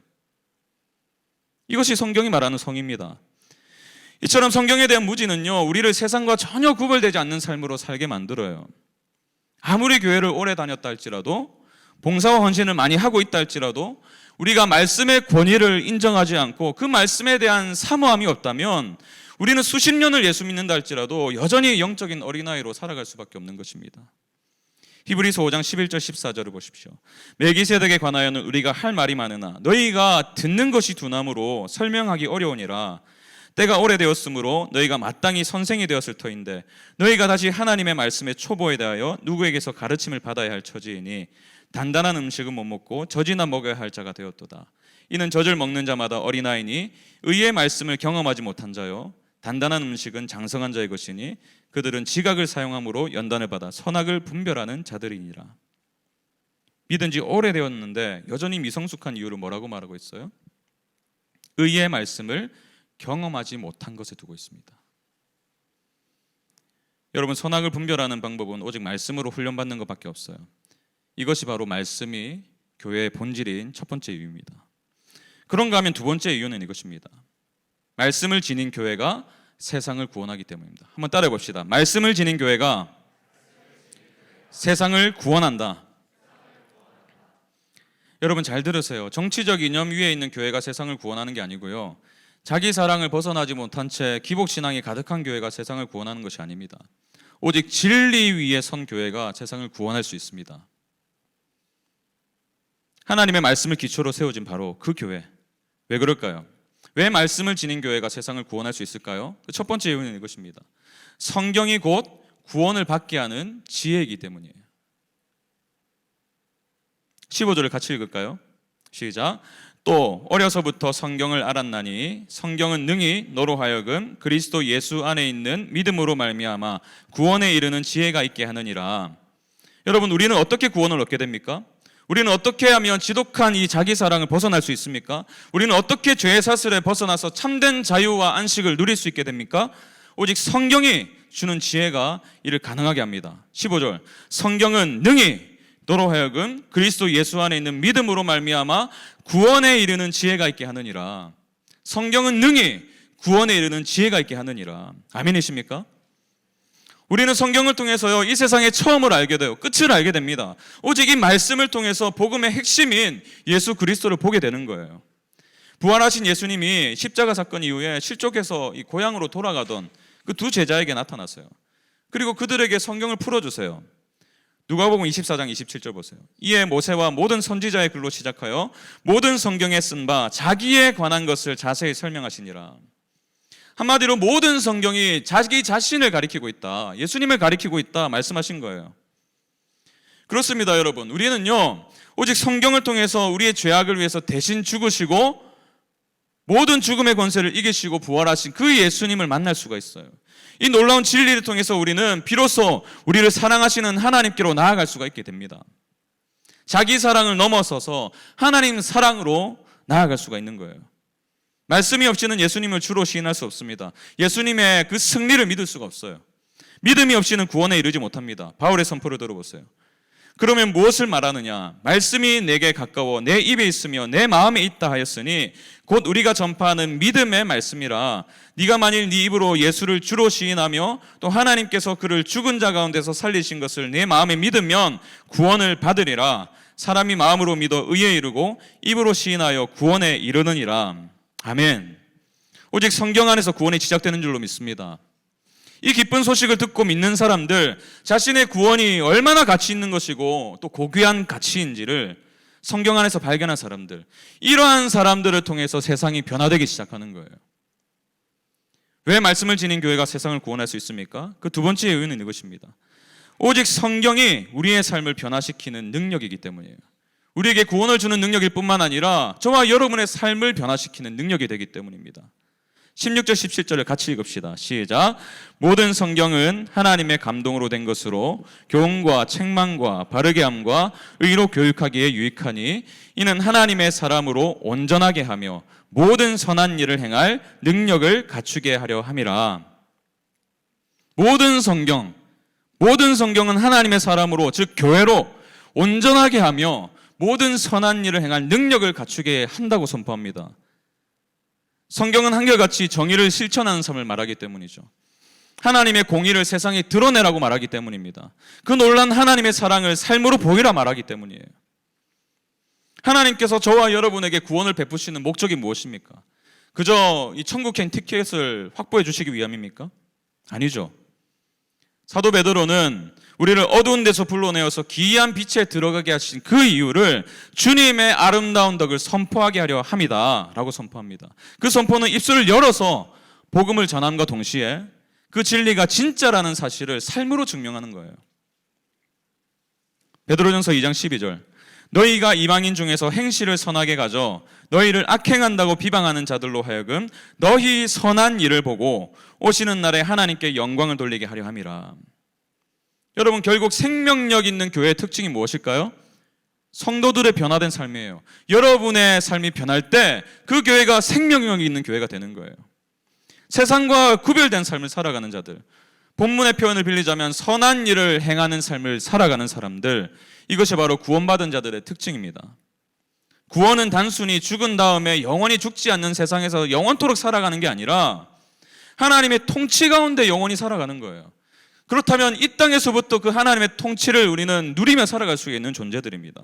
A: 이것이 성경이 말하는 성입니다. 이처럼 성경에 대한 무지는요, 우리를 세상과 전혀 구별되지 않는 삶으로 살게 만들어요. 아무리 교회를 오래 다녔다 할지라도, 봉사와 헌신을 많이 하고 있다 할지라도, 우리가 말씀의 권위를 인정하지 않고 그 말씀에 대한 사모함이 없다면 우리는 수십 년을 예수 믿는다 할지라도 여전히 영적인 어린아이로 살아갈 수밖에 없는 것입니다. 히브리서 5장 11절 14절을 보십시오. 멜기세덱에 관하여는 우리가 할 말이 많으나 너희가 듣는 것이 두나무로 설명하기 어려우니라. 때가 오래되었으므로 너희가 마땅히 선생이 되었을 터인데 너희가 다시 하나님의 말씀의 초보에 대하여 누구에게서 가르침을 받아야 할 처지이니 단단한 음식은 못 먹고 젖이나 먹어야 할 자가 되었도다. 이는 젖을 먹는 자마다 어린아이니 의의 말씀을 경험하지 못한 자요 단단한 음식은 장성한 자의 것이니 그들은 지각을 사용함으로 연단을 받아 선악을 분별하는 자들이니라. 믿은 지 오래되었는데 여전히 미성숙한 이유를 뭐라고 말하고 있어요? 의의 말씀을 경험하지 못한 것에 두고 있습니다. 여러분, 선악을 분별하는 방법은 오직 말씀으로 훈련받는 것밖에 없어요. 이것이 바로 말씀이 교회의 본질인 첫 번째 이유입니다. 그런가 하면 두 번째 이유는 이것입니다. 말씀을 지닌 교회가 세상을 구원하기 때문입니다. 한번 따라해 봅시다. 말씀을 지닌 교회가 세상을 구원한다. 여러분 잘 들으세요. 정치적 이념 위에 있는 교회가 세상을 구원하는 게 아니고요, 자기 사랑을 벗어나지 못한 채 기복신앙이 가득한 교회가 세상을 구원하는 것이 아닙니다. 오직 진리 위에 선 교회가 세상을 구원할 수 있습니다. 하나님의 말씀을 기초로 세워진 바로 그 교회. 왜 그럴까요? 왜 말씀을 지닌 교회가 세상을 구원할 수 있을까요? 첫 번째 이유는 이것입니다. 성경이 곧 구원을 받게 하는 지혜이기 때문이에요. 15절을 같이 읽을까요? 시작. 또 어려서부터 성경을 알았나니 성경은 능히 너로 하여금 그리스도 예수 안에 있는 믿음으로 말미암아 구원에 이르는 지혜가 있게 하느니라. 여러분, 우리는 어떻게 구원을 얻게 됩니까? 우리는 어떻게 하면 지독한 이 자기 사랑을 벗어날 수 있습니까? 우리는 어떻게 죄의 사슬에 벗어나서 참된 자유와 안식을 누릴 수 있게 됩니까? 오직 성경이 주는 지혜가 이를 가능하게 합니다. 15절. 성경은 능히 너로 하여금 그리스도 예수 안에 있는 믿음으로 말미암아 구원에 이르는 지혜가 있게 하느니라. 성경은 능히 구원에 이르는 지혜가 있게 하느니라. 아멘이십니까? 우리는 성경을 통해서요, 이 세상의 처음을 알게 돼요. 끝을 알게 됩니다. 오직 이 말씀을 통해서 복음의 핵심인 예수 그리스도를 보게 되는 거예요. 부활하신 예수님이 십자가 사건 이후에 실족해서 이 고향으로 돌아가던 그 두 제자에게 나타났어요. 그리고 그들에게 성경을 풀어주세요. 누가복음 24장 27절 보세요. 이에 모세와 모든 선지자의 글로 시작하여 모든 성경에 쓴 바 자기에 관한 것을 자세히 설명하시니라. 한마디로 모든 성경이 자기 자신을 가리키고 있다, 예수님을 가리키고 있다 말씀하신 거예요. 그렇습니다, 여러분. 우리는요, 오직 성경을 통해서 우리의 죄악을 위해서 대신 죽으시고 모든 죽음의 권세를 이기시고 부활하신 그 예수님을 만날 수가 있어요. 이 놀라운 진리를 통해서 우리는 비로소 우리를 사랑하시는 하나님께로 나아갈 수가 있게 됩니다. 자기 사랑을 넘어서서 하나님 사랑으로 나아갈 수가 있는 거예요. 말씀이 없이는 예수님을 주로 시인할 수 없습니다. 예수님의 그 승리를 믿을 수가 없어요. 믿음이 없이는 구원에 이르지 못합니다. 바울의 선포를 들어보세요. 그러면 무엇을 말하느냐? 말씀이 내게 가까워 내 입에 있으며 내 마음에 있다 하였으니 곧 우리가 전파하는 믿음의 말씀이라. 네가 만일 네 입으로 예수를 주로 시인하며 또 하나님께서 그를 죽은 자 가운데서 살리신 것을 내 마음에 믿으면 구원을 받으리라. 사람이 마음으로 믿어 의에 이르고 입으로 시인하여 구원에 이르느니라. 아멘. 오직 성경 안에서 구원이 시작되는 줄로 믿습니다. 이 기쁜 소식을 듣고 믿는 사람들, 자신의 구원이 얼마나 가치 있는 것이고 또 고귀한 가치인지를 성경 안에서 발견한 사람들, 이러한 사람들을 통해서 세상이 변화되기 시작하는 거예요. 왜 말씀을 지닌 교회가 세상을 구원할 수 있습니까? 그 두 번째 이유는 이것입니다. 오직 성경이 우리의 삶을 변화시키는 능력이기 때문이에요. 우리에게 구원을 주는 능력일 뿐만 아니라 저와 여러분의 삶을 변화시키는 능력이 되기 때문입니다. 16절 17절을 같이 읽읍시다. 시작. 모든 성경은 하나님의 감동으로 된 것으로 교훈과 책망과 바르게 함과 의로 교육하기에 유익하니 이는 하나님의 사람으로 온전하게 하며 모든 선한 일을 행할 능력을 갖추게 하려 함이라. 모든 성경은 하나님의 사람으로, 즉 교회로 온전하게 하며 모든 선한 일을 행할 능력을 갖추게 한다고 선포합니다. 성경은 한결같이 정의를 실천하는 삶을 말하기 때문이죠. 하나님의 공의를 세상에 드러내라고 말하기 때문입니다. 그 놀란 하나님의 사랑을 삶으로 보이라 말하기 때문이에요. 하나님께서 저와 여러분에게 구원을 베푸시는 목적이 무엇입니까? 그저 이 천국행 티켓을 확보해 주시기 위함입니까? 아니죠. 사도 베드로는 우리를 어두운 데서 불러내어서 기이한 빛에 들어가게 하신 그 이유를 주님의 아름다운 덕을 선포하게 하려 함이다 라고 선포합니다. 그 선포는 입술을 열어서 복음을 전함과 동시에 그 진리가 진짜라는 사실을 삶으로 증명하는 거예요. 베드로전서 2장 12절. 너희가 이방인 중에서 행실을 선하게 가져 너희를 악행한다고 비방하는 자들로 하여금 너희 선한 일을 보고 오시는 날에 하나님께 영광을 돌리게 하려 함이라. 여러분, 결국 생명력 있는 교회의 특징이 무엇일까요? 성도들의 변화된 삶이에요. 여러분의 삶이 변할 때 그 교회가 생명력이 있는 교회가 되는 거예요. 세상과 구별된 삶을 살아가는 자들, 본문의 표현을 빌리자면 선한 일을 행하는 삶을 살아가는 사람들, 이것이 바로 구원받은 자들의 특징입니다. 구원은 단순히 죽은 다음에 영원히 죽지 않는 세상에서 영원토록 살아가는 게 아니라 하나님의 통치 가운데 영원히 살아가는 거예요. 그렇다면 이 땅에서부터 그 하나님의 통치를 우리는 누리며 살아갈 수 있는 존재들입니다.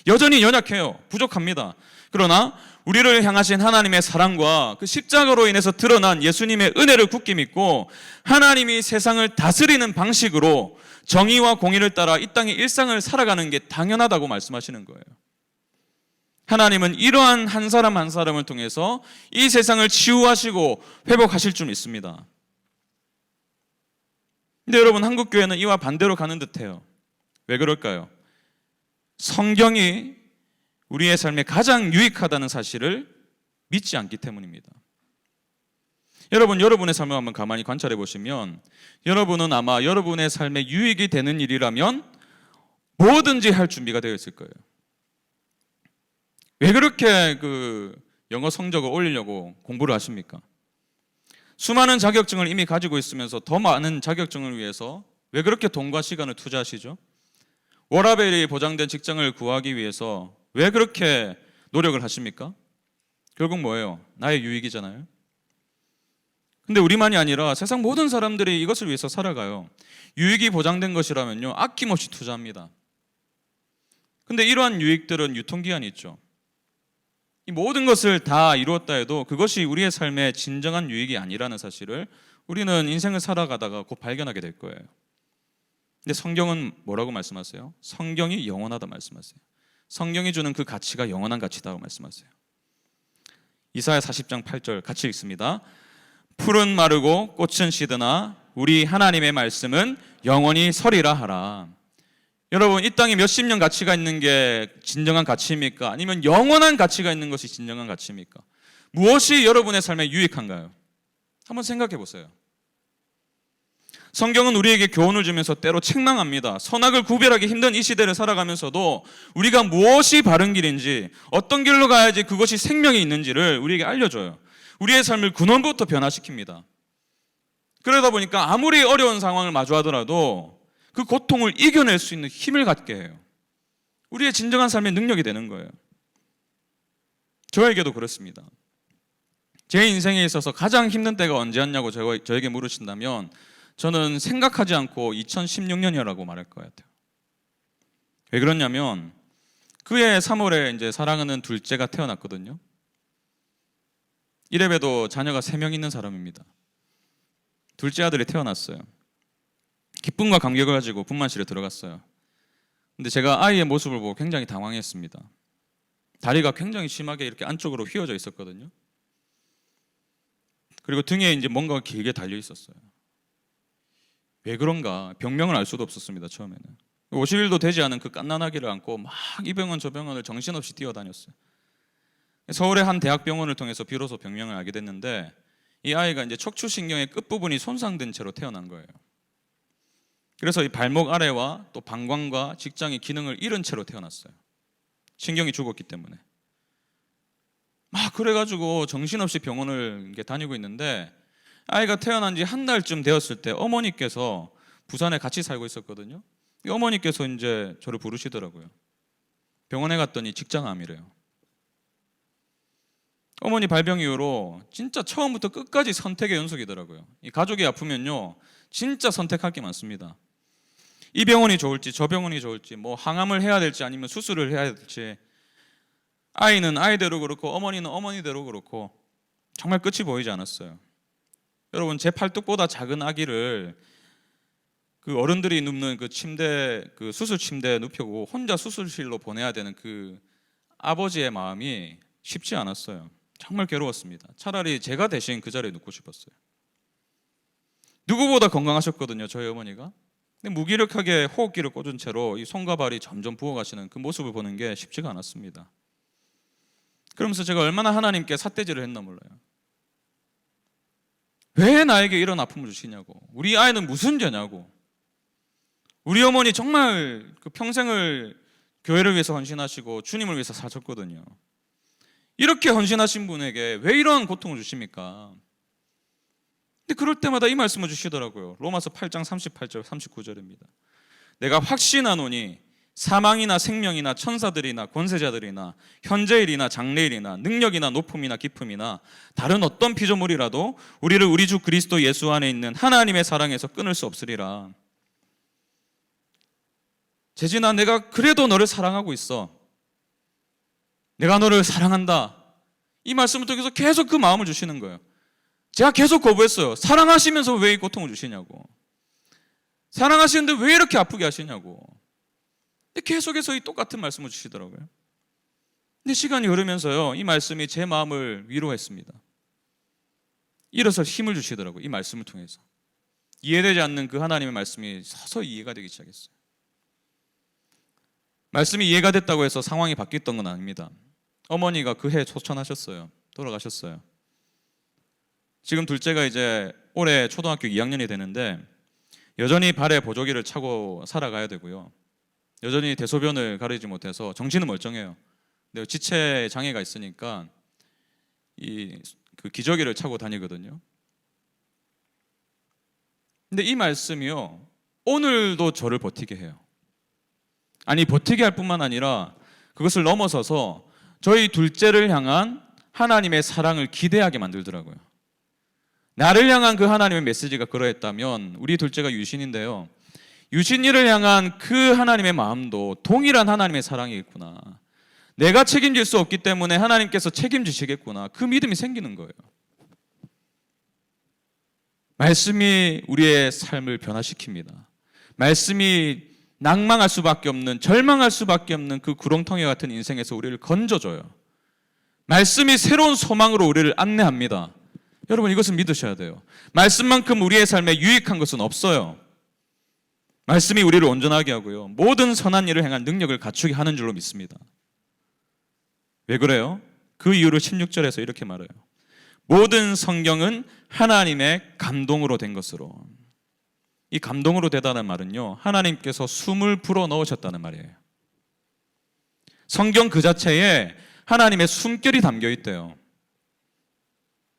A: 여전히 연약해요. 부족합니다. 그러나 우리를 향하신 하나님의 사랑과 그 십자가로 인해서 드러난 예수님의 은혜를 굳게 믿고 하나님이 세상을 다스리는 방식으로 정의와 공의를 따라 이 땅의 일상을 살아가는 게 당연하다고 말씀하시는 거예요. 하나님은 이러한 한 사람 한 사람을 통해서 이 세상을 치유하시고 회복하실 줄 믿습니다. 근데 여러분, 한국교회는 이와 반대로 가는 듯해요. 왜 그럴까요? 성경이 우리의 삶에 가장 유익하다는 사실을 믿지 않기 때문입니다. 여러분, 여러분의 삶을 한번 가만히 관찰해 보시면 여러분은 아마 여러분의 삶에 유익이 되는 일이라면 뭐든지 할 준비가 되어 있을 거예요. 왜 그렇게 영어 성적을 올리려고 공부를 하십니까? 수많은 자격증을 이미 가지고 있으면서 더 많은 자격증을 위해서 왜 그렇게 돈과 시간을 투자하시죠? 워라밸이 보장된 직장을 구하기 위해서 왜 그렇게 노력을 하십니까? 결국 뭐예요? 나의 유익이잖아요. 근데 우리만이 아니라 세상 모든 사람들이 이것을 위해서 살아가요. 유익이 보장된 것이라면요, 아낌없이 투자합니다. 근데 이러한 유익들은 유통기한이 있죠. 이 모든 것을 다 이루었다 해도 그것이 우리의 삶의 진정한 유익이 아니라는 사실을 우리는 인생을 살아가다가 곧 발견하게 될 거예요. 근데 성경은 뭐라고 말씀하세요? 성경이 영원하다 말씀하세요. 성경이 주는 그 가치가 영원한 가치다고 말씀하세요. 이사야 40장 8절 같이 읽습니다. 풀은 마르고 꽃은 시드나 우리 하나님의 말씀은 영원히 서리라 하라. 여러분, 이 땅에 몇십 년 가치가 있는 게 진정한 가치입니까? 아니면 영원한 가치가 있는 것이 진정한 가치입니까? 무엇이 여러분의 삶에 유익한가요? 한번 생각해 보세요. 성경은 우리에게 교훈을 주면서 때로 책망합니다. 선악을 구별하기 힘든 이 시대를 살아가면서도 우리가 무엇이 바른 길인지, 어떤 길로 가야지 그것이 생명이 있는지를 우리에게 알려줘요. 우리의 삶을 근원부터 변화시킵니다. 그러다 보니까 아무리 어려운 상황을 마주하더라도 그 고통을 이겨낼 수 있는 힘을 갖게 해요. 우리의 진정한 삶의 능력이 되는 거예요. 저에게도 그렇습니다. 제 인생에 있어서 가장 힘든 때가 언제였냐고 저에게 물으신다면 저는 생각하지 않고 2016년이라고 말할 것 같아요. 왜 그러냐면 그해 3월에 이제 사랑하는 둘째가 태어났거든요. 이래봬도 자녀가 3명 있는 사람입니다. 둘째 아들이 태어났어요. 기쁨과 감격을 가지고 분만실에 들어갔어요. 근데 제가 아이의 모습을 보고 굉장히 당황했습니다. 다리가 굉장히 심하게 이렇게 안쪽으로 휘어져 있었거든요. 그리고 등에 이제 뭔가 길게 달려 있었어요. 왜 그런가? 병명을 알 수도 없었습니다. 처음에는 50일도 되지 않은 그 갓난아기를 안고 막 이 병원 저 병원을 정신없이 뛰어다녔어요. 서울의 한 대학병원을 통해서 비로소 병명을 알게 됐는데 이 아이가 이제 척추신경의 끝부분이 손상된 채로 태어난 거예요. 그래서 이 발목 아래와 또 방광과 직장의 기능을 잃은 채로 태어났어요. 신경이 죽었기 때문에. 막 그래가지고 정신없이 병원을 이렇게 다니고 있는데 아이가 태어난 지 한 달쯤 되었을 때 어머니께서 부산에 같이 살고 있었거든요. 이 어머니께서 이제 저를 부르시더라고요. 병원에 갔더니 직장암이래요. 어머니 발병 이후로 진짜 처음부터 끝까지 선택의 연속이더라고요. 이 가족이 아프면요, 진짜 선택할 게 많습니다. 이 병원이 좋을지 저 병원이 좋을지, 뭐 항암을 해야 될지 아니면 수술을 해야 될지. 아이는 아이대로 그렇고 어머니는 어머니대로 그렇고 정말 끝이 보이지 않았어요. 여러분, 제 팔뚝보다 작은 아기를 그 어른들이 눕는 그 침대, 그 수술 침대에 눕히고 혼자 수술실로 보내야 되는 그 아버지의 마음이 쉽지 않았어요. 정말 괴로웠습니다. 차라리 제가 대신 그 자리에 눕고 싶었어요. 누구보다 건강하셨거든요, 저희 어머니가. 근데 무기력하게 호흡기를 꽂은 채로 이 손과 발이 점점 부어가시는 그 모습을 보는 게 쉽지가 않았습니다. 그러면서 제가 얼마나 하나님께 삿대질을 했나 몰라요. 왜 나에게 이런 아픔을 주시냐고. 우리 아이는 무슨 죄냐고. 우리 어머니 정말 그 평생을 교회를 위해서 헌신하시고 주님을 위해서 사셨거든요. 이렇게 헌신하신 분에게 왜 이러한 고통을 주십니까? 근데 그럴 때마다 이 말씀을 주시더라고요. 로마서 8장 38절 39절입니다. 내가 확신하노니 사망이나 생명이나 천사들이나 권세자들이나 현재일이나 장래일이나 능력이나 높음이나 깊음이나 다른 어떤 피조물이라도 우리를 우리 주 그리스도 예수 안에 있는 하나님의 사랑에서 끊을 수 없으리라. 재진아, 내가 그래도 너를 사랑하고 있어. 내가 너를 사랑한다. 이 말씀을 통해서 계속 그 마음을 주시는 거예요. 제가 계속 거부했어요. 사랑하시면서 왜 이 고통을 주시냐고. 사랑하시는데 왜 이렇게 아프게 하시냐고. 근데 계속해서 이 똑같은 말씀을 주시더라고요. 근데 시간이 흐르면서요, 이 말씀이 제 마음을 위로했습니다. 일어서 힘을 주시더라고요. 이 말씀을 통해서. 이해되지 않는 그 하나님의 말씀이 서서히 이해가 되기 시작했어요. 말씀이 이해가 됐다고 해서 상황이 바뀌었던 건 아닙니다. 어머니가 그 해 소천하셨어요. 돌아가셨어요. 지금 둘째가 이제 올해 초등학교 2학년이 되는데 여전히 발에 보조기를 차고 살아가야 되고요. 여전히 대소변을 가리지 못해서 정신은 멀쩡해요. 근데 지체 장애가 있으니까 그 기저귀를 차고 다니거든요. 근데 이 말씀이요, 오늘도 저를 버티게 해요. 아니, 버티게 할 뿐만 아니라 그것을 넘어서서 저희 둘째를 향한 하나님의 사랑을 기대하게 만들더라고요. 나를 향한 그 하나님의 메시지가 그러했다면 우리 둘째가 유신인데요, 유신이를 향한 그 하나님의 마음도 동일한 하나님의 사랑이 있구나. 내가 책임질 수 없기 때문에 하나님께서 책임지시겠구나. 그 믿음이 생기는 거예요. 말씀이 우리의 삶을 변화시킵니다. 말씀이 낭망할 수밖에 없는, 절망할 수밖에 없는 그 구렁텅이 같은 인생에서 우리를 건져줘요. 말씀이 새로운 소망으로 우리를 안내합니다. 여러분, 이것을 믿으셔야 돼요. 말씀만큼 우리의 삶에 유익한 것은 없어요. 말씀이 우리를 온전하게 하고요, 모든 선한 일을 행한 능력을 갖추게 하는 줄로 믿습니다. 왜 그래요? 그 이유를 16절에서 이렇게 말해요. 모든 성경은 하나님의 감동으로 된 것으로. 이 감동으로 되다는 말은요, 하나님께서 숨을 불어 넣으셨다는 말이에요. 성경 그 자체에 하나님의 숨결이 담겨 있대요.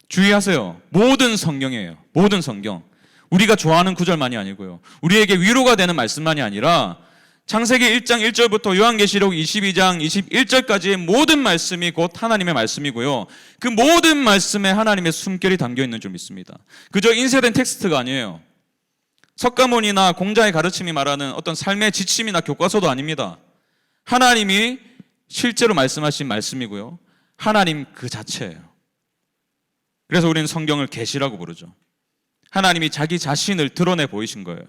A: 주의하세요. 모든 성경이에요. 모든 성경. 우리가 좋아하는 구절만이 아니고요, 우리에게 위로가 되는 말씀만이 아니라 창세기 1장 1절부터 요한계시록 22장 21절까지의 모든 말씀이 곧 하나님의 말씀이고요, 그 모든 말씀에 하나님의 숨결이 담겨 있는 줄 믿습니다. 그저 인쇄된 텍스트가 아니에요. 석가모니나 공자의 가르침이 말하는 어떤 삶의 지침이나 교과서도 아닙니다. 하나님이 실제로 말씀하신 말씀이고요, 하나님 그 자체예요. 그래서 우리는 성경을 계시라고 부르죠. 하나님이 자기 자신을 드러내 보이신 거예요.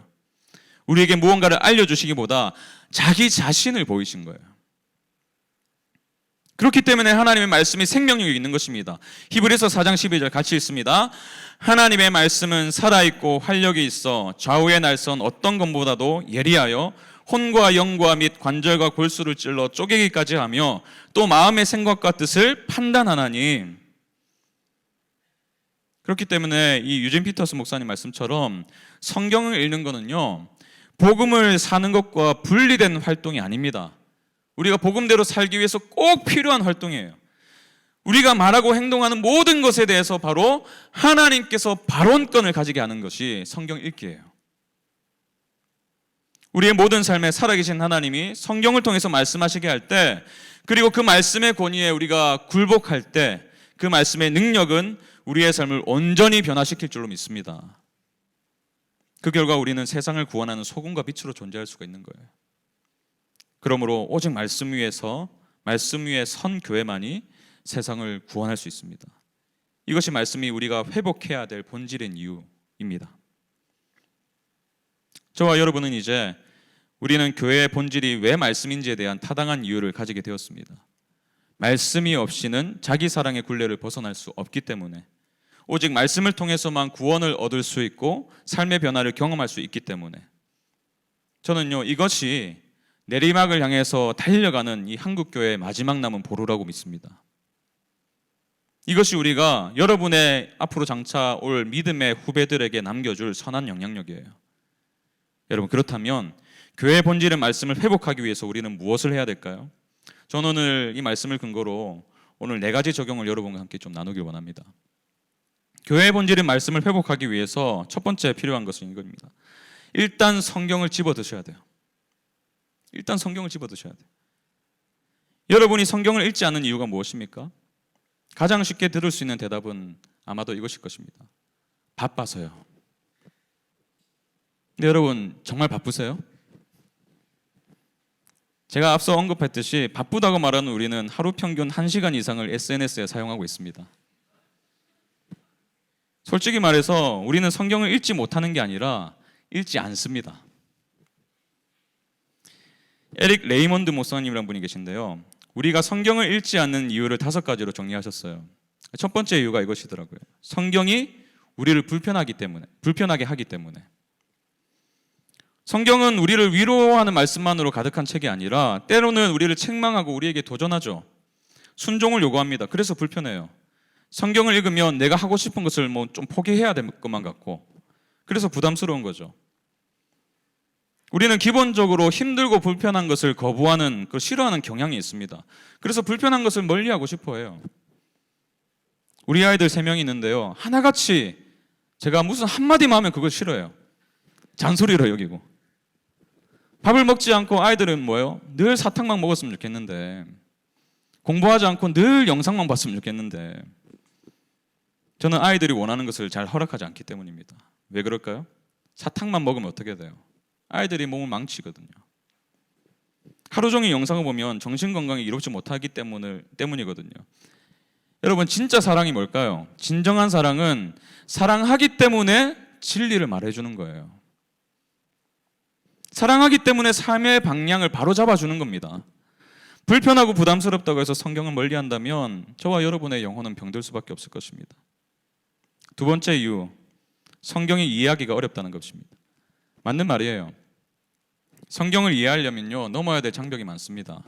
A: 우리에게 무언가를 알려주시기보다 자기 자신을 보이신 거예요. 그렇기 때문에 하나님의 말씀이 생명력이 있는 것입니다. 히브리서 4장 12절 같이 읽습니다. 하나님의 말씀은 살아있고 활력이 있어 좌우의 날선 어떤 것보다도 예리하여 혼과 영과 및 관절과 골수를 찔러 쪼개기까지 하며 또 마음의 생각과 뜻을 판단하나니. 그렇기 때문에 이 유진 피터스 목사님 말씀처럼 성경을 읽는 거는요, 복음을 사는 것과 분리된 활동이 아닙니다. 우리가 복음대로 살기 위해서 꼭 필요한 활동이에요. 우리가 말하고 행동하는 모든 것에 대해서 바로 하나님께서 발언권을 가지게 하는 것이 성경 읽기예요. 우리의 모든 삶에 살아계신 하나님이 성경을 통해서 말씀하시게 할 때, 그리고 그 말씀의 권위에 우리가 굴복할 때 그 말씀의 능력은 우리의 삶을 온전히 변화시킬 줄로 믿습니다. 그 결과 우리는 세상을 구원하는 소금과 빛으로 존재할 수가 있는 거예요. 그러므로 오직 말씀 위에 선 교회만이 세상을 구원할 수 있습니다. 이것이 말씀이 우리가 회복해야 될 본질인 이유입니다. 저와 여러분은 이제 우리는 교회의 본질이 왜 말씀인지에 대한 타당한 이유를 가지게 되었습니다. 말씀이 없이는 자기 사랑의 굴레를 벗어날 수 없기 때문에, 오직 말씀을 통해서만 구원을 얻을 수 있고 삶의 변화를 경험할 수 있기 때문에, 저는요, 이것이 내리막을 향해서 달려가는 이 한국교회의 마지막 남은 보루라고 믿습니다. 이것이 우리가 여러분의 앞으로 장차 올 믿음의 후배들에게 남겨줄 선한 영향력이에요. 여러분, 그렇다면 교회의 본질의 말씀을 회복하기 위해서 우리는 무엇을 해야 될까요? 저는 오늘 이 말씀을 근거로 오늘 4가지 적용을 여러분과 함께 좀 나누길 원합니다. 교회의 본질의 말씀을 회복하기 위해서 첫 번째 필요한 것은 이겁니다. 일단 성경을 집어 드셔야 돼요. 일단 성경을 집어드셔야 돼요. 여러분이 성경을 읽지 않는 이유가 무엇입니까? 가장 쉽게 들을 수 있는 대답은 아마도 이것일 것입니다. 바빠서요. 근데 여러분 정말 바쁘세요? 제가 앞서 언급했듯이 바쁘다고 말하는 우리는 하루 평균 1시간 이상을 SNS에 사용하고 있습니다. 솔직히 말해서 우리는 성경을 읽지 못하는 게 아니라 읽지 않습니다. 에릭 레이먼드 목사님이라는 분이 계신데요. 우리가 성경을 읽지 않는 이유를 5가지로 정리하셨어요. 첫 번째 이유가 이것이더라고요. 성경이 우리를 불편하게 하기 때문에. 성경은 우리를 위로하는 말씀만으로 가득한 책이 아니라 때로는 우리를 책망하고 우리에게 도전하죠. 순종을 요구합니다. 그래서 불편해요. 성경을 읽으면 내가 하고 싶은 것을 좀 포기해야 될 것만 같고, 그래서 부담스러운 거죠. 우리는 기본적으로 힘들고 불편한 것을 거부하는, 싫어하는 경향이 있습니다. 그래서 불편한 것을 멀리하고 싶어 해요. 우리 아이들 3명이 있는데요, 하나같이 제가 무슨 한마디만 하면 그걸 싫어해요. 잔소리로 여기고. 밥을 먹지 않고 아이들은 뭐예요? 늘 사탕만 먹었으면 좋겠는데, 공부하지 않고 늘 영상만 봤으면 좋겠는데, 저는 아이들이 원하는 것을 잘 허락하지 않기 때문입니다. 왜 그럴까요? 사탕만 먹으면 어떻게 돼요? 아이들이 몸을 망치거든요. 하루 종일 영상을 보면 정신건강이 이롭지 못하기 때문이거든요. 여러분 진짜 사랑이 뭘까요? 진정한 사랑은 사랑하기 때문에 진리를 말해주는 거예요. 사랑하기 때문에 삶의 방향을 바로 잡아주는 겁니다. 불편하고 부담스럽다고 해서 성경을 멀리한다면 저와 여러분의 영혼은 병들 수밖에 없을 것입니다. 두 번째 이유, 성경이 이해하기가 어렵다는 것입니다. 맞는 말이에요. 성경을 이해하려면요, 넘어야 될 장벽이 많습니다.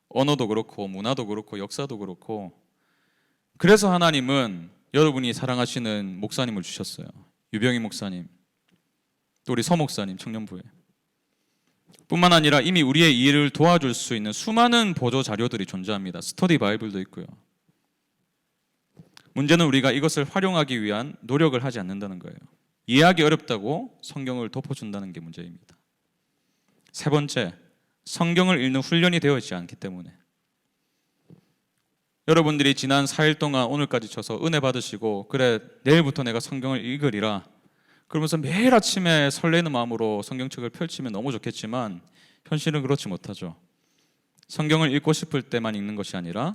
A: 언어도 그렇고 문화도 그렇고 역사도 그렇고. 그래서 하나님은 여러분이 사랑하시는 목사님을 주셨어요. 유병희 목사님, 또 우리 서 목사님 청년부에. 뿐만 아니라 이미 우리의 이해를 도와줄 수 있는 수많은 보조 자료들이 존재합니다. 스터디 바이블도 있고요. 문제는 우리가 이것을 활용하기 위한 노력을 하지 않는다는 거예요. 이해하기 어렵다고 성경을 덮어준다는 게 문제입니다. 세 번째, 성경을 읽는 훈련이 되어 있지 않기 때문에. 여러분들이 지난 4일 동안 오늘까지 쳐서 은혜 받으시고, 그래 내일부터 내가 성경을 읽으리라 그러면서 매일 아침에 설레는 마음으로 성경책을 펼치면 너무 좋겠지만 현실은 그렇지 못하죠. 성경을 읽고 싶을 때만 읽는 것이 아니라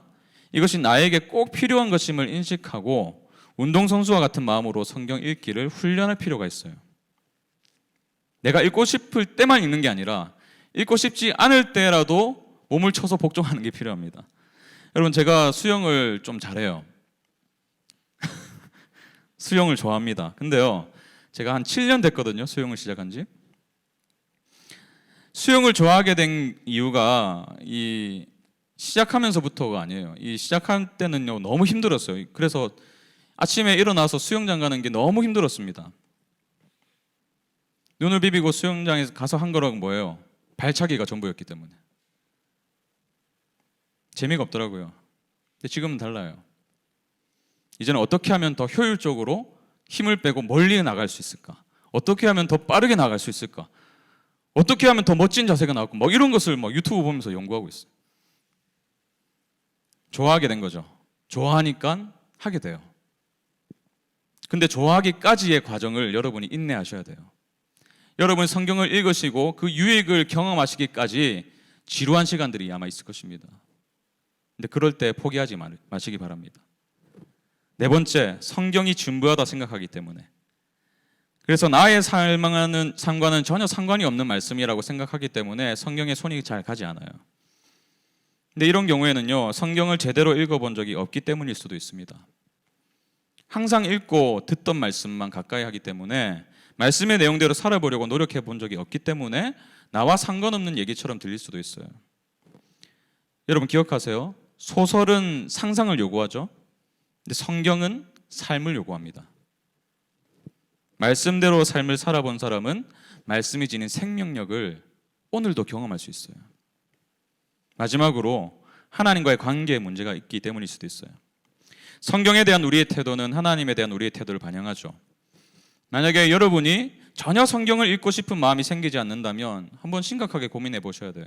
A: 이것이 나에게 꼭 필요한 것임을 인식하고 운동선수와 같은 마음으로 성경 읽기를 훈련할 필요가 있어요. 내가 읽고 싶을 때만 읽는 게 아니라 읽고 싶지 않을 때라도 몸을 쳐서 복종하는 게 필요합니다. 여러분 제가 수영을 좀 잘해요. 수영을 좋아합니다. 근데요, 제가 한 7년 됐거든요, 수영을 시작한 지. 수영을 좋아하게 된 이유가 이 시작하면서부터가 아니에요. 이 시작할 때는요 너무 힘들었어요. 그래서 아침에 일어나서 수영장 가는 게 너무 힘들었습니다. 눈을 비비고 수영장에 가서 한 거랑 뭐예요? 발차기가 전부였기 때문에. 재미가 없더라고요. 근데 지금은 달라요. 이제는 어떻게 하면 더 효율적으로 힘을 빼고 멀리 나갈 수 있을까? 어떻게 하면 더 빠르게 나갈 수 있을까? 어떻게 하면 더 멋진 자세가 나올까? 이런 것을 유튜브 보면서 연구하고 있어요. 좋아하게 된 거죠. 좋아하니까 하게 돼요. 근데 좋아하기까지의 과정을 여러분이 인내하셔야 돼요. 여러분 성경을 읽으시고 그 유익을 경험하시기까지 지루한 시간들이 아마 있을 것입니다. 근데 그럴 때 포기하지 마시기 바랍니다. 네 번째, 성경이 진부하다 생각하기 때문에. 그래서 나의 삶과는 전혀 상관이 없는 말씀이라고 생각하기 때문에 성경에 손이 잘 가지 않아요. 근데 이런 경우에는요, 성경을 제대로 읽어본 적이 없기 때문일 수도 있습니다. 항상 읽고 듣던 말씀만 가까이 하기 때문에 말씀의 내용대로 살아보려고 노력해 본 적이 없기 때문에 나와 상관없는 얘기처럼 들릴 수도 있어요. 여러분 기억하세요. 소설은 상상을 요구하죠. 근데 성경은 삶을 요구합니다. 말씀대로 삶을 살아본 사람은 말씀이 지닌 생명력을 오늘도 경험할 수 있어요. 마지막으로 하나님과의 관계에 문제가 있기 때문일 수도 있어요. 성경에 대한 우리의 태도는 하나님에 대한 우리의 태도를 반영하죠. 만약에 여러분이 전혀 성경을 읽고 싶은 마음이 생기지 않는다면 한번 심각하게 고민해 보셔야 돼요.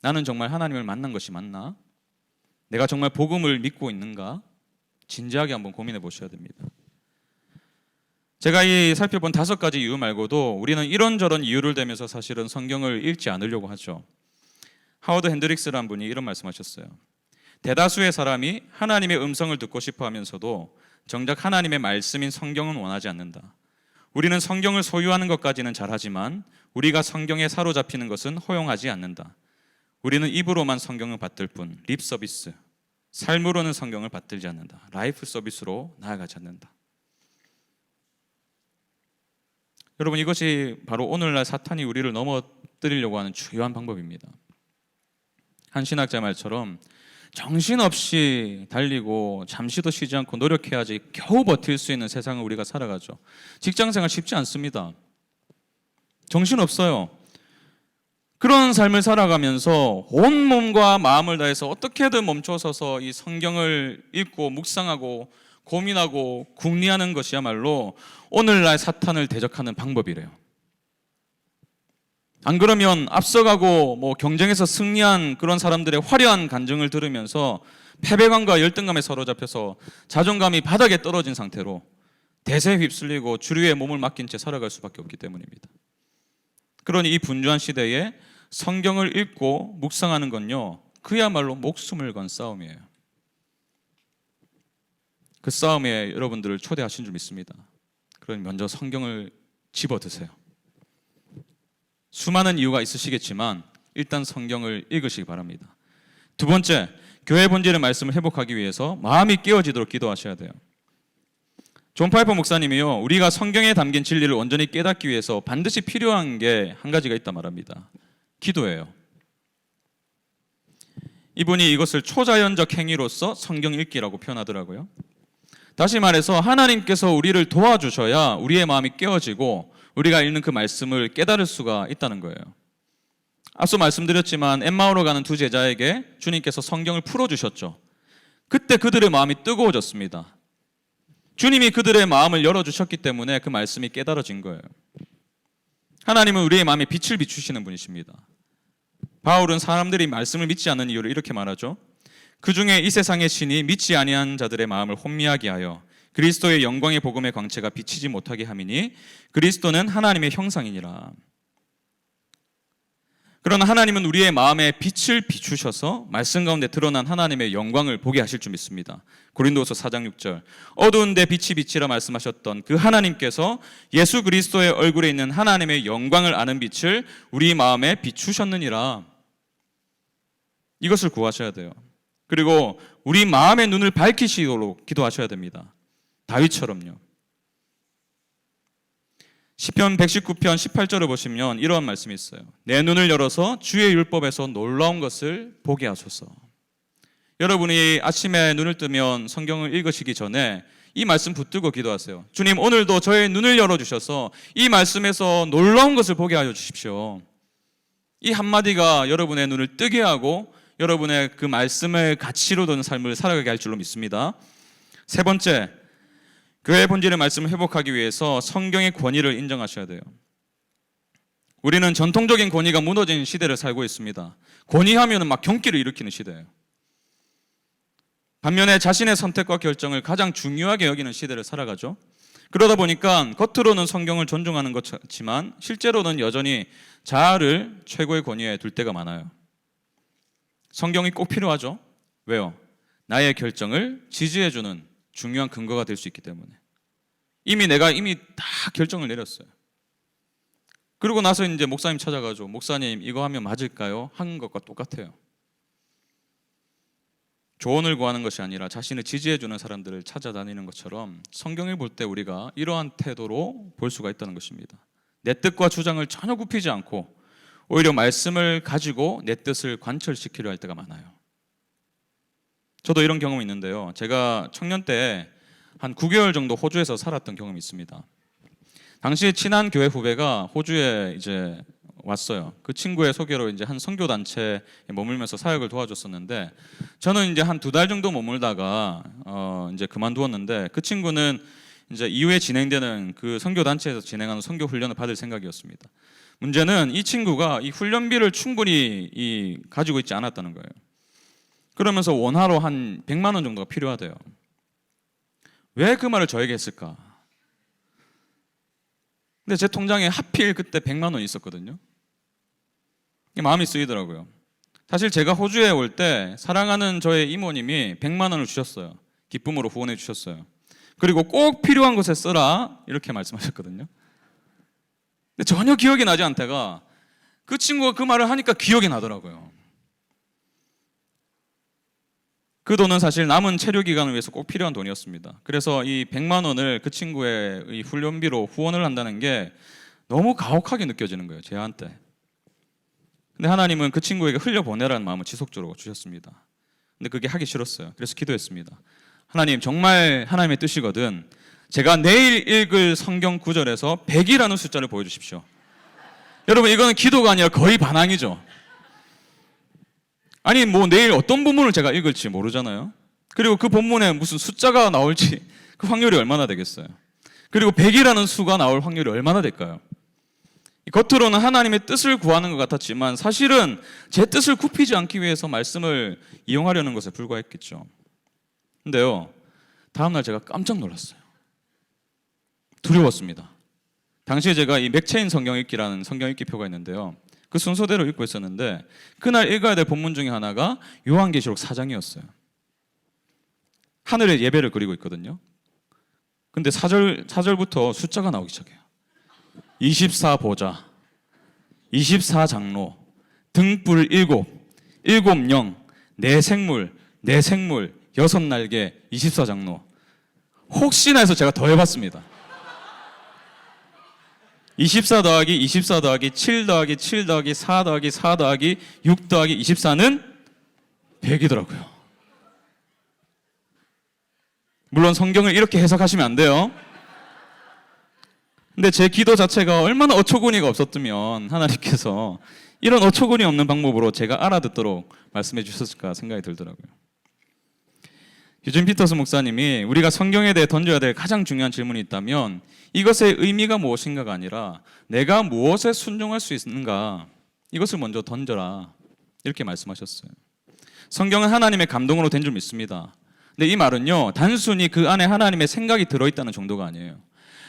A: 나는 정말 하나님을 만난 것이 맞나? 내가 정말 복음을 믿고 있는가? 진지하게 한번 고민해 보셔야 됩니다. 제가 이 살펴본 5가지 이유 말고도 우리는 이런저런 이유를 대면서 사실은 성경을 읽지 않으려고 하죠. 하워드 핸드릭스라는 분이 이런 말씀하셨어요. 대다수의 사람이 하나님의 음성을 듣고 싶어 하면서도 정작 하나님의 말씀인 성경은 원하지 않는다. 우리는 성경을 소유하는 것까지는 잘하지만 우리가 성경에 사로잡히는 것은 허용하지 않는다. 우리는 입으로만 성경을 받들 뿐 립 서비스, 삶으로는 성경을 받들지 않는다. 라이프 서비스로 나아가지 않는다. 여러분, 이것이 바로 오늘날 사탄이 우리를 넘어뜨리려고 하는 주요한 방법입니다. 한 신학자 말처럼 정신없이 달리고 잠시도 쉬지 않고 노력해야지 겨우 버틸 수 있는 세상을 우리가 살아가죠. 직장생활 쉽지 않습니다. 정신없어요. 그런 삶을 살아가면서 온 몸과 마음을 다해서 어떻게든 멈춰서서 이 성경을 읽고 묵상하고 고민하고 궁리하는 것이야말로 오늘날 사탄을 대적하는 방법이래요. 안 그러면 앞서가고 경쟁에서 승리한 그런 사람들의 화려한 간증을 들으면서 패배감과 열등감에 사로잡혀서 자존감이 바닥에 떨어진 상태로 대세에 휩쓸리고 주류의 몸을 맡긴 채 살아갈 수밖에 없기 때문입니다. 그러니 이 분주한 시대에 성경을 읽고 묵상하는 건요, 그야말로 목숨을 건 싸움이에요. 그 싸움에 여러분들을 초대하신 줄 믿습니다. 그러니 먼저 성경을 집어드세요. 수많은 이유가 있으시겠지만 일단 성경을 읽으시기 바랍니다. 두 번째, 교회 본질의 말씀을 회복하기 위해서 마음이 깨어지도록 기도하셔야 돼요. 존 파이퍼 목사님이요, 우리가 성경에 담긴 진리를 온전히 깨닫기 위해서 반드시 필요한 게 한 가지가 있다 말합니다. 기도예요. 이분이 이것을 초자연적 행위로서 성경 읽기라고 표현하더라고요. 다시 말해서 하나님께서 우리를 도와주셔야 우리의 마음이 깨어지고 우리가 읽는 그 말씀을 깨달을 수가 있다는 거예요. 앞서 말씀드렸지만 엠마오로 가는 두 제자에게 주님께서 성경을 풀어주셨죠. 그때 그들의 마음이 뜨거워졌습니다. 주님이 그들의 마음을 열어주셨기 때문에 그 말씀이 깨달아진 거예요. 하나님은 우리의 마음에 빛을 비추시는 분이십니다. 바울은 사람들이 말씀을 믿지 않는 이유를 이렇게 말하죠. 그 중에 이 세상의 신이 믿지 아니한 자들의 마음을 혼미하게 하여 그리스도의 영광의 복음의 광채가 비치지 못하게 함이니 그리스도는 하나님의 형상이니라. 그러나 하나님은 우리의 마음에 빛을 비추셔서 말씀 가운데 드러난 하나님의 영광을 보게 하실 줄 믿습니다. 고린도후서 4장 6절, 어두운데 빛이 비치라 말씀하셨던 그 하나님께서 예수 그리스도의 얼굴에 있는 하나님의 영광을 아는 빛을 우리 마음에 비추셨느니라. 이것을 구하셔야 돼요. 그리고 우리 마음의 눈을 밝히시도록 기도하셔야 됩니다. 다윗처럼요. 시편 119편 18절을 보시면 이러한 말씀이 있어요. 내 눈을 열어서 주의 율법에서 놀라운 것을 보게 하소서. 여러분이 아침에 눈을 뜨면 성경을 읽으시기 전에 이 말씀 붙들고 기도하세요. 주님, 오늘도 저의 눈을 열어주셔서 이 말씀에서 놀라운 것을 보게 하여 주십시오. 이 한마디가 여러분의 눈을 뜨게 하고 여러분의 그 말씀을 가치로 두는 삶을 살아가게 할 줄로 믿습니다. 세 번째, 교회의 본질의 말씀을 회복하기 위해서 성경의 권위를 인정하셔야 돼요. 우리는 전통적인 권위가 무너진 시대를 살고 있습니다. 권위하면 막 경기를 일으키는 시대예요. 반면에 자신의 선택과 결정을 가장 중요하게 여기는 시대를 살아가죠. 그러다 보니까 겉으로는 성경을 존중하는 것 같지만 실제로는 여전히 자아를 최고의 권위에 둘 때가 많아요. 성경이 꼭 필요하죠. 왜요? 나의 결정을 지지해주는 중요한 근거가 될 수 있기 때문에. 내가 이미 다 결정을 내렸어요. 그리고 나서 이제 목사님 찾아가죠. 목사님, 이거 하면 맞을까요? 한 것과 똑같아요. 조언을 구하는 것이 아니라 자신을 지지해주는 사람들을 찾아다니는 것처럼 성경을 볼 때 우리가 이러한 태도로 볼 수가 있다는 것입니다. 내 뜻과 주장을 전혀 굽히지 않고 오히려 말씀을 가지고 내 뜻을 관철시키려 할 때가 많아요. 저도 이런 경험이 있는데요. 제가 청년 때 한 9개월 정도 호주에서 살았던 경험이 있습니다. 당시 친한 교회 후배가 호주에 이제 왔어요. 그 친구의 소개로 이제 한 선교 단체에 머물면서 사역을 도와줬었는데 저는 이제 한 2달 정도 머물다가 이제 그만두었는데 그 친구는 이제 이후에 진행되는 그 선교 단체에서 진행하는 선교 훈련을 받을 생각이었습니다. 문제는 이 친구가 이 훈련비를 충분히 가지고 있지 않았다는 거예요. 그러면서 원화로 한 100만 원 정도가 필요하대요. 왜 그 말을 저에게 했을까? 근데 제 통장에 하필 그때 100만 원이 있었거든요. 마음이 쓰이더라고요. 사실 제가 호주에 올 때 사랑하는 저의 이모님이 100만 원을 주셨어요. 기쁨으로 후원해 주셨어요. 그리고 꼭 필요한 곳에 쓰라 이렇게 말씀하셨거든요. 근데 전혀 기억이 나지 않다가 그 친구가 그 말을 하니까 기억이 나더라고요. 그 돈은 사실 남은 체류 기간을 위해서 꼭 필요한 돈이었습니다. 그래서 이 100만 원을 그 친구의 이 훈련비로 후원을 한다는 게 너무 가혹하게 느껴지는 거예요, 저한테. 근데 하나님은 그 친구에게 흘려보내라는 마음을 지속적으로 주셨습니다. 근데 그게 하기 싫었어요. 그래서 기도했습니다. 하나님, 정말 하나님의 뜻이거든 제가 내일 읽을 성경 구절에서 100이라는 숫자를 보여주십시오. 여러분, 이거는 기도가 아니라 거의 반항이죠. 아니 뭐 내일 어떤 본문을 제가 읽을지 모르잖아요. 그리고 그 본문에 무슨 숫자가 나올지 그 확률이 얼마나 되겠어요. 그리고 100이라는 수가 나올 확률이 얼마나 될까요? 겉으로는 하나님의 뜻을 구하는 것 같았지만 사실은 제 뜻을 굽히지 않기 위해서 말씀을 이용하려는 것에 불과했겠죠. 근데요, 다음날 제가 깜짝 놀랐어요. 두려웠습니다. 당시에 제가 이 맥체인 성경 읽기라는 성경 읽기표가 있는데요, 그 순서대로 읽고 있었는데 그날 읽어야 될 본문 중에 하나가 요한계시록 4장이었어요. 하늘에 예배를 그리고 있거든요. 근데 4절부터 숫자가 나오기 시작해요. 24보좌, 24장로, 등불 7, 7영, 4생물, 4생물, 6날개, 24장로. 혹시나 해서 제가 더 해봤습니다. 24 더하기 24 더하기 7 더하기 7 더하기 4 더하기 4 더하기 6 더하기 24는 100이더라고요. 물론 성경을 이렇게 해석하시면 안 돼요. 근데 제 기도 자체가 얼마나 어처구니가 없었으면 하나님께서 이런 어처구니 없는 방법으로 제가 알아듣도록 말씀해 주셨을까 생각이 들더라고요. 유진 피터스 목사님이 우리가 성경에 대해 던져야 될 가장 중요한 질문이 있다면 이것의 의미가 무엇인가가 아니라 내가 무엇에 순종할 수 있는가, 이것을 먼저 던져라 이렇게 말씀하셨어요. 성경은 하나님의 감동으로 된 줄 믿습니다. 근데 이 말은요, 단순히 그 안에 하나님의 생각이 들어있다는 정도가 아니에요.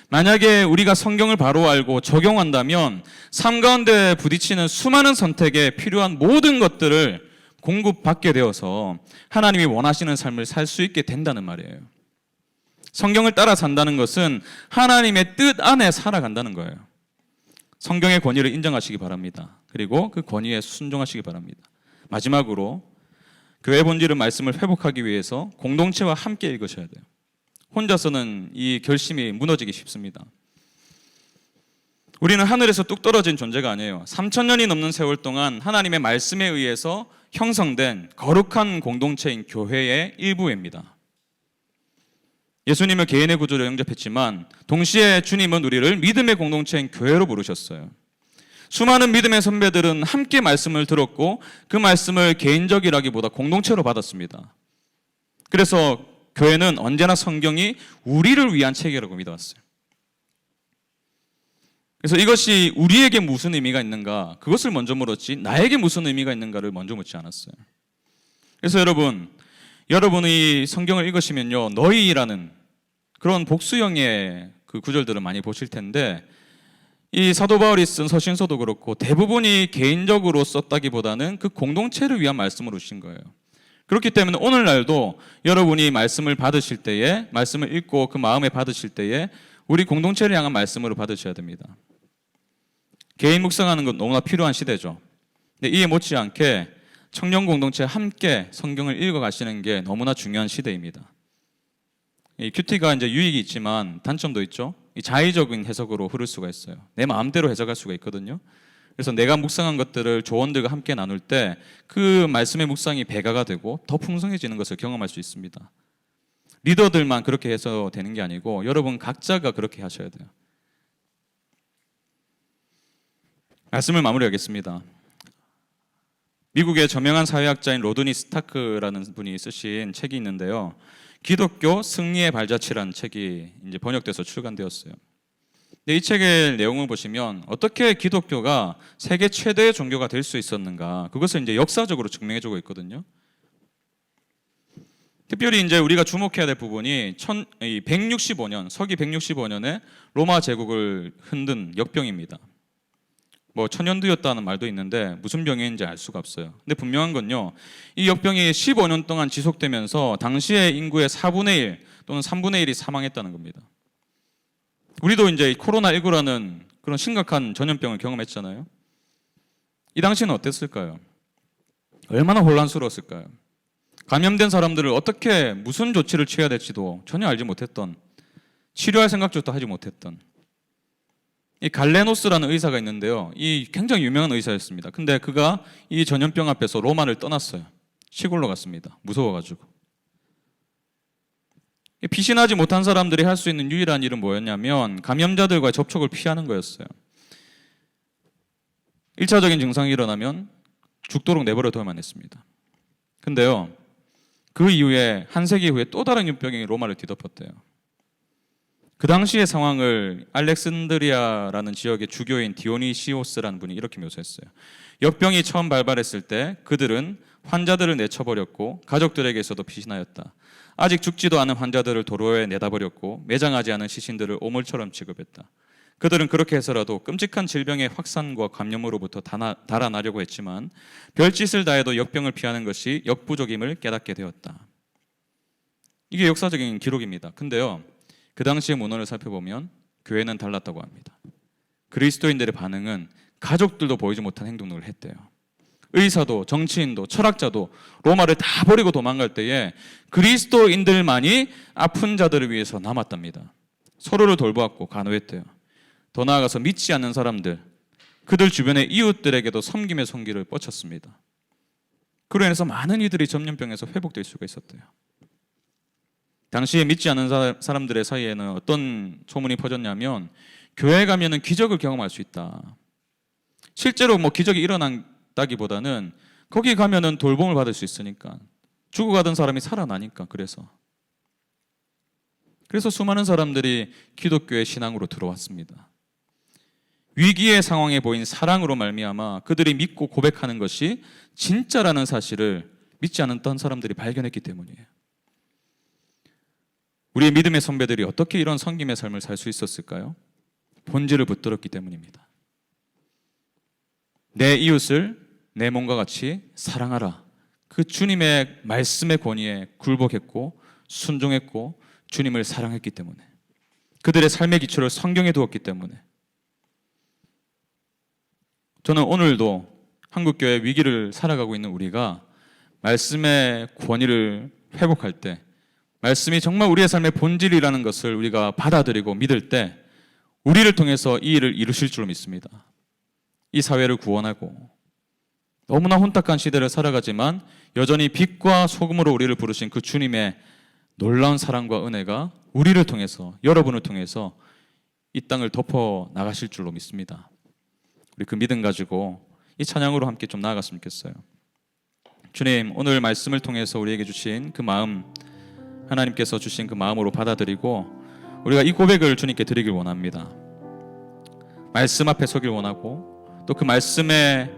A: 만약에 우리가 성경을 바로 알고 적용한다면 삶 가운데 부딪히는 수많은 선택에 필요한 모든 것들을 공급받게 되어서 하나님이 원하시는 삶을 살 수 있게 된다는 말이에요. 성경을 따라 산다는 것은 하나님의 뜻 안에 살아간다는 거예요. 성경의 권위를 인정하시기 바랍니다. 그리고 그 권위에 순종하시기 바랍니다. 마지막으로 교회 본질의 말씀을 회복하기 위해서 공동체와 함께 읽으셔야 돼요. 혼자서는 이 결심이 무너지기 쉽습니다. 우리는 하늘에서 뚝 떨어진 존재가 아니에요. 3000년이 넘는 세월 동안 하나님의 말씀에 의해서 형성된 거룩한 공동체인 교회의 일부입니다. 예수님을 개인의 구조로 영접했지만 동시에 주님은 우리를 믿음의 공동체인 교회로 부르셨어요. 수많은 믿음의 선배들은 함께 말씀을 들었고 그 말씀을 개인적이라기보다 공동체로 받았습니다. 그래서 교회는 언제나 성경이 우리를 위한 책이라고 믿어왔어요. 그래서 이것이 우리에게 무슨 의미가 있는가, 그것을 먼저 물었지 나에게 무슨 의미가 있는가를 먼저 묻지 않았어요. 그래서 여러분이 성경을 읽으시면요, 너희라는 그런 복수형의 그 구절들을 많이 보실 텐데 이 사도 바울이 쓴 서신서도 그렇고 대부분이 개인적으로 썼다기보다는 그 공동체를 위한 말씀으로 주신 거예요. 그렇기 때문에 오늘날도 여러분이 말씀을 받으실 때에, 말씀을 읽고 그 마음에 받으실 때에 우리 공동체를 향한 말씀으로 받으셔야 됩니다. 개인 묵상하는 건 너무나 필요한 시대죠. 근데 이에 못지않게 청년 공동체 함께 성경을 읽어가시는 게 너무나 중요한 시대입니다. 이 큐티가 이제 유익이 있지만 단점도 있죠. 이 자의적인 해석으로 흐를 수가 있어요. 내 마음대로 해석할 수가 있거든요. 그래서 내가 묵상한 것들을 조원들과 함께 나눌 때 그 말씀의 묵상이 배가가 되고 더 풍성해지는 것을 경험할 수 있습니다. 리더들만 그렇게 해서 되는 게 아니고 여러분 각자가 그렇게 하셔야 돼요. 말씀을 마무리하겠습니다. 미국의 저명한 사회학자인 로드니 스타크라는 분이 쓰신 책이 있는데요, 기독교 승리의 발자취라는 책이 이제 번역돼서 출간되었어요. 근데 이 책의 내용을 보시면 어떻게 기독교가 세계 최대의 종교가 될 수 있었는가, 그것을 이제 역사적으로 증명해주고 있거든요. 특별히 이제 우리가 주목해야 될 부분이 165년, 서기 165년에 로마 제국을 흔든 역병입니다. 뭐 천연두였다는 말도 있는데 무슨 병인지 알 수가 없어요. 근데 분명한 건요, 이 역병이 15년 동안 지속되면서 당시의 인구의 4분의 1 또는 3분의 1이 사망했다는 겁니다. 우리도 이제 코로나19라는 그런 심각한 전염병을 경험했잖아요. 이 당시는 어땠을까요? 얼마나 혼란스러웠을까요? 감염된 사람들을 어떻게 무슨 조치를 취해야 될지도 전혀 알지 못했던, 치료할 생각조차 하지 못했던 이 갈레노스라는 의사가 있는데요. 이 굉장히 유명한 의사였습니다. 근데 그가 이 전염병 앞에서 로마를 떠났어요. 시골로 갔습니다. 무서워가지고. 피신하지 못한 사람들이 할 수 있는 유일한 일은 뭐였냐면 감염자들과의 접촉을 피하는 거였어요. 1차적인 증상이 일어나면 죽도록 내버려 둬야만 했습니다. 근데요, 그 이후에 한 세기 후에 또 다른 유병이 로마를 뒤덮었대요. 그 당시의 상황을 알렉산드리아라는 지역의 주교인 디오니시오스라는 분이 이렇게 묘사했어요. 역병이 처음 발발했을 때 그들은 환자들을 내쳐버렸고 가족들에게서도 피신하였다. 아직 죽지도 않은 환자들을 도로에 내다버렸고 매장하지 않은 시신들을 오물처럼 취급했다. 그들은 그렇게 해서라도 끔찍한 질병의 확산과 감염으로부터 달아나려고 했지만 별짓을 다해도 역병을 피하는 것이 역부족임을 깨닫게 되었다. 이게 역사적인 기록입니다. 근데요, 그 당시의 문헌을 살펴보면 교회는 달랐다고 합니다. 그리스도인들의 반응은 가족들도 보이지 못한 행동을 했대요. 의사도 정치인도 철학자도 로마를 다 버리고 도망갈 때에 그리스도인들만이 아픈 자들을 위해서 남았답니다. 서로를 돌보았고 간호했대요. 더 나아가서 믿지 않는 사람들, 그들 주변의 이웃들에게도 섬김의 손길을 뻗쳤습니다. 그로 인해서 많은 이들이 전염병에서 회복될 수가 있었대요. 당시에 믿지 않는 사람들의 사이에는 어떤 소문이 퍼졌냐면 교회에 가면은 기적을 경험할 수 있다. 실제로 뭐 기적이 일어난다기보다는 거기 가면은 돌봄을 받을 수 있으니까, 죽어가던 사람이 살아나니까. 그래서 수많은 사람들이 기독교의 신앙으로 들어왔습니다. 위기의 상황에 보인 사랑으로 말미암아 그들이 믿고 고백하는 것이 진짜라는 사실을 믿지 않았던 사람들이 발견했기 때문이에요. 우리의 믿음의 선배들이 어떻게 이런 섬김의 삶을 살 수 있었을까요? 본질을 붙들었기 때문입니다. 내 이웃을 내 몸과 같이 사랑하라. 그 주님의 말씀의 권위에 굴복했고 순종했고 주님을 사랑했기 때문에, 그들의 삶의 기초를 성경에 두었기 때문에, 저는 오늘도 한국교회 위기를 살아가고 있는 우리가 말씀의 권위를 회복할 때, 말씀이 정말 우리의 삶의 본질이라는 것을 우리가 받아들이고 믿을 때 우리를 통해서 이 일을 이루실 줄로 믿습니다. 이 사회를 구원하고, 너무나 혼탁한 시대를 살아가지만 여전히 빛과 소금으로 우리를 부르신 그 주님의 놀라운 사랑과 은혜가 우리를 통해서, 여러분을 통해서 이 땅을 덮어 나가실 줄로 믿습니다. 우리 그 믿음 가지고 이 찬양으로 함께 좀 나아갔으면 좋겠어요. 주님, 오늘 말씀을 통해서 우리에게 주신 그 마음, 하나님께서 주신 그 마음으로 받아들이고 우리가 이 고백을 주님께 드리길 원합니다. 말씀 앞에 서길 원하고, 또 그 말씀의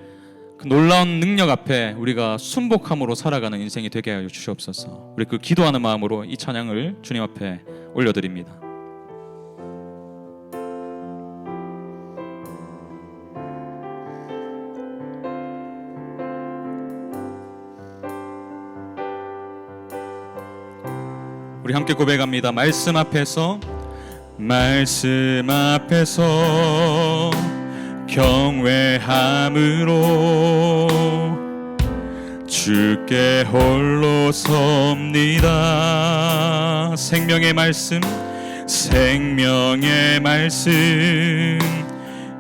A: 그 놀라운 능력 앞에 우리가 순복함으로 살아가는 인생이 되게 하여 주시옵소서. 우리 그 기도하는 마음으로 이 찬양을 주님 앞에 올려드립니다. 우리 함께 고백합니다. 말씀 앞에서 경외함으로 주께 홀로 섭니다. 생명의 말씀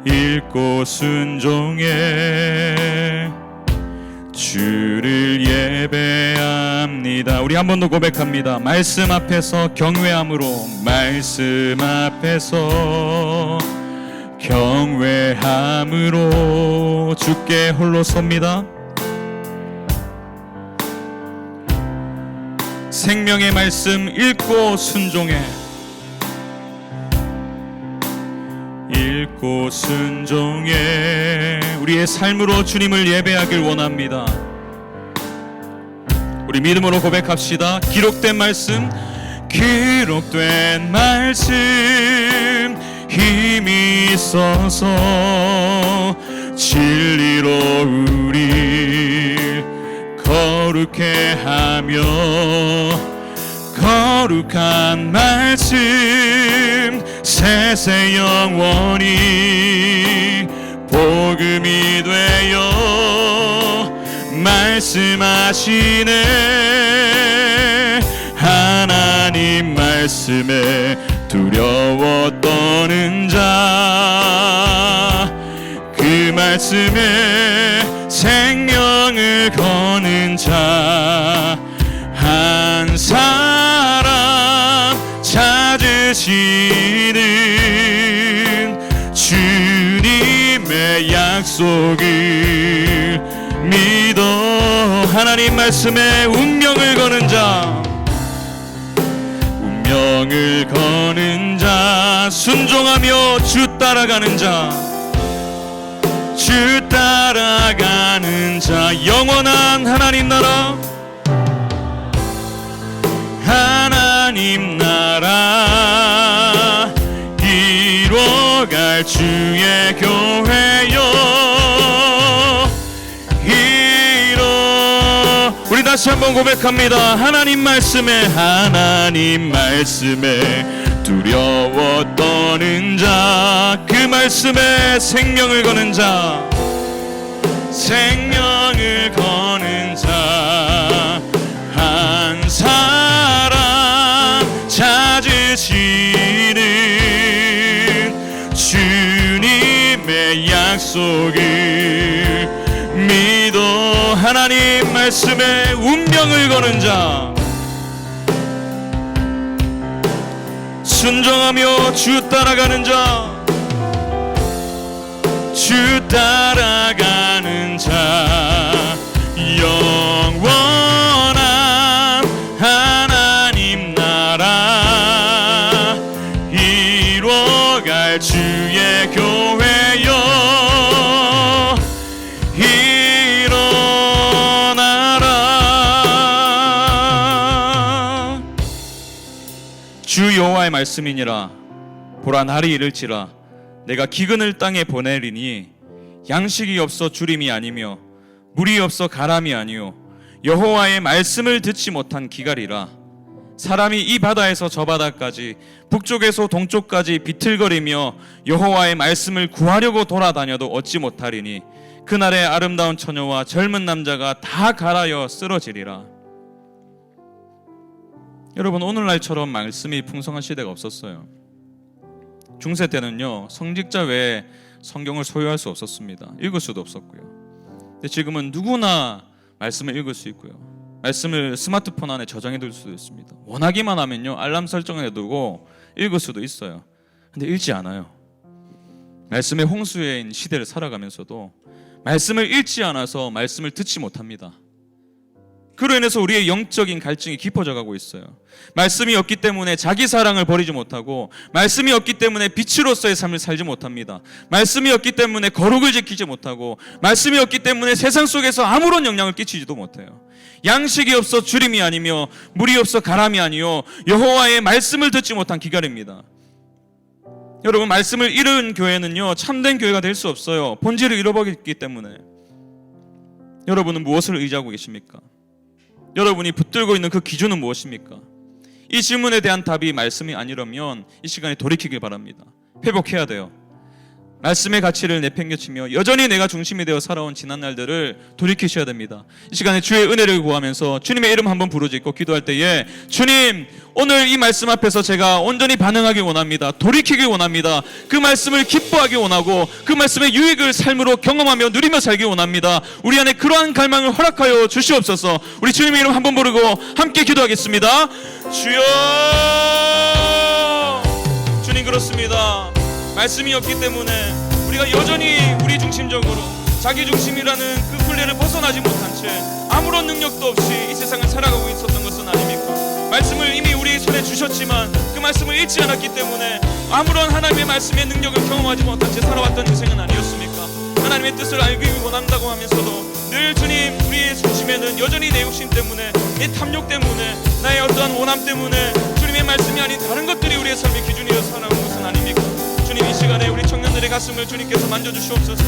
A: 읽고 순종해 주를 예배합니다. 우리 한 번 더 고백합니다. 말씀 앞에서 경외함으로, 주께 홀로 섭니다. 생명의 말씀 읽고 순종해. 읽고 순종해. 우리의 삶으로 주님을 예배하길 원합니다. 우리 믿음으로 고백합시다. 기록된 말씀, 기록된 말씀, 힘이 있어서 진리로 우리 거룩해 하며, 거룩한 말씀 세세 영원히 복음이 되어 말씀하시네. 하나님 말씀에 두려워 떠는 자, 그 말씀에 생명을 거는 자, 한 사람 찾으시는 주님의 약속을 믿어. 하나님 말씀에 운명을 거는 자, 운명을 거는 자, 순종하며 주 따라가는 자, 주 따라가는 자, 영원한 하나님 나라, 하나님 나라 이뤄갈 주의 교회여. 우리 다시 한번 고백합니다. 하나님 말씀에, 하나님 말씀에 두려워 떠는 자, 그 말씀에 생명을 거는 자, 생명을 거는 자, 한 사람 찾으시는 주님의 약속을 믿어. 하나님 말씀에 운명을 거는 자, 순종하며 주 따라가는 자, 주 따라가는 자, 영원한 하나님 나라 이뤄갈 주의 교회여. 일어나라. 주 여호와의 말씀이니라. 보라 날이 이를지라 내가 기근을 땅에 보내리니 양식이 없어 주림이 아니며 물이 없어 가람이 아니요 여호와의 말씀을 듣지 못한 기갈이라. 사람이 이 바다에서 저 바다까지 북쪽에서 동쪽까지 비틀거리며 여호와의 말씀을 구하려고 돌아다녀도 얻지 못하리니 그날에 아름다운 처녀와 젊은 남자가 다 갈아여 쓰러지리라. 여러분, 오늘날처럼 말씀이 풍성한 시대가 없었어요. 중세 때는요, 성직자 외에 성경을 소유할 수 없었습니다. 읽을 수도 없었고요. 근데 지금은 누구나 말씀을 읽을 수 있고요, 말씀을 스마트폰 안에 저장해둘 수도 있습니다. 원하기만 하면요, 알람 설정해두고 읽을 수도 있어요. 근데 읽지 않아요. 말씀의 홍수인 시대를 살아가면서도 말씀을 읽지 않아서 말씀을 듣지 못합니다. 그로 인해서 우리의 영적인 갈증이 깊어져 가고 있어요. 말씀이 없기 때문에 자기 사랑을 버리지 못하고, 말씀이 없기 때문에 빛으로서의 삶을 살지 못합니다. 말씀이 없기 때문에 거룩을 지키지 못하고, 말씀이 없기 때문에 세상 속에서 아무런 영향을 끼치지도 못해요. 양식이 없어 주림이 아니며 물이 없어 가람이 아니요 여호와의 말씀을 듣지 못한 기갈입니다. 여러분, 말씀을 잃은 교회는요, 참된 교회가 될 수 없어요. 본질을 잃어버렸기 때문에. 여러분은 무엇을 의지하고 계십니까? 여러분이 붙들고 있는 그 기준은 무엇입니까? 이 질문에 대한 답이 말씀이 아니라면 이 시간에 돌이키길 바랍니다. 회복해야 돼요. 말씀의 가치를 내팽개치며 여전히 내가 중심이 되어 살아온 지난 날들을 돌이키셔야 됩니다. 이 시간에 주의 은혜를 구하면서 주님의 이름 한번 부르짖고 기도할 때에, 주님, 오늘 이 말씀 앞에서 제가 온전히 반응하기 원합니다. 돌이키기 원합니다. 그 말씀을 기뻐하기 원하고 그 말씀의 유익을 삶으로 경험하며 누리며 살기 원합니다. 우리 안에 그러한 갈망을 허락하여 주시옵소서. 우리 주님의 이름 한번 부르고 함께 기도하겠습니다. 주여, 주님, 그렇습니다. 말씀이 없기 때문에 우리가 여전히 우리 중심적으로 자기 중심이라는 그 굴레를 벗어나지 못한 채 아무런 능력도 없이 이 세상을 살아가고 있었던 것은 아닙니까?
B: 말씀을 이미 우리 손에 주셨지만 그 말씀을 읽지 않았기 때문에 아무런 하나님의 말씀의 능력을 경험하지 못한 채 살아왔던 인생은 아니었습니까? 하나님의 뜻을 알기 원한다고 하면서도 늘 주님 우리의 중심에는 여전히 내 욕심 때문에, 내 탐욕 때문에, 나의 어떠한 원함 때문에 주님의 말씀이 아닌 다른 것들이 우리의 삶의 기준이어 살아온 것은 아닙니까? 주님, 이 시간에 우리 청년들의 가슴을 주님께서 만져주시옵소서.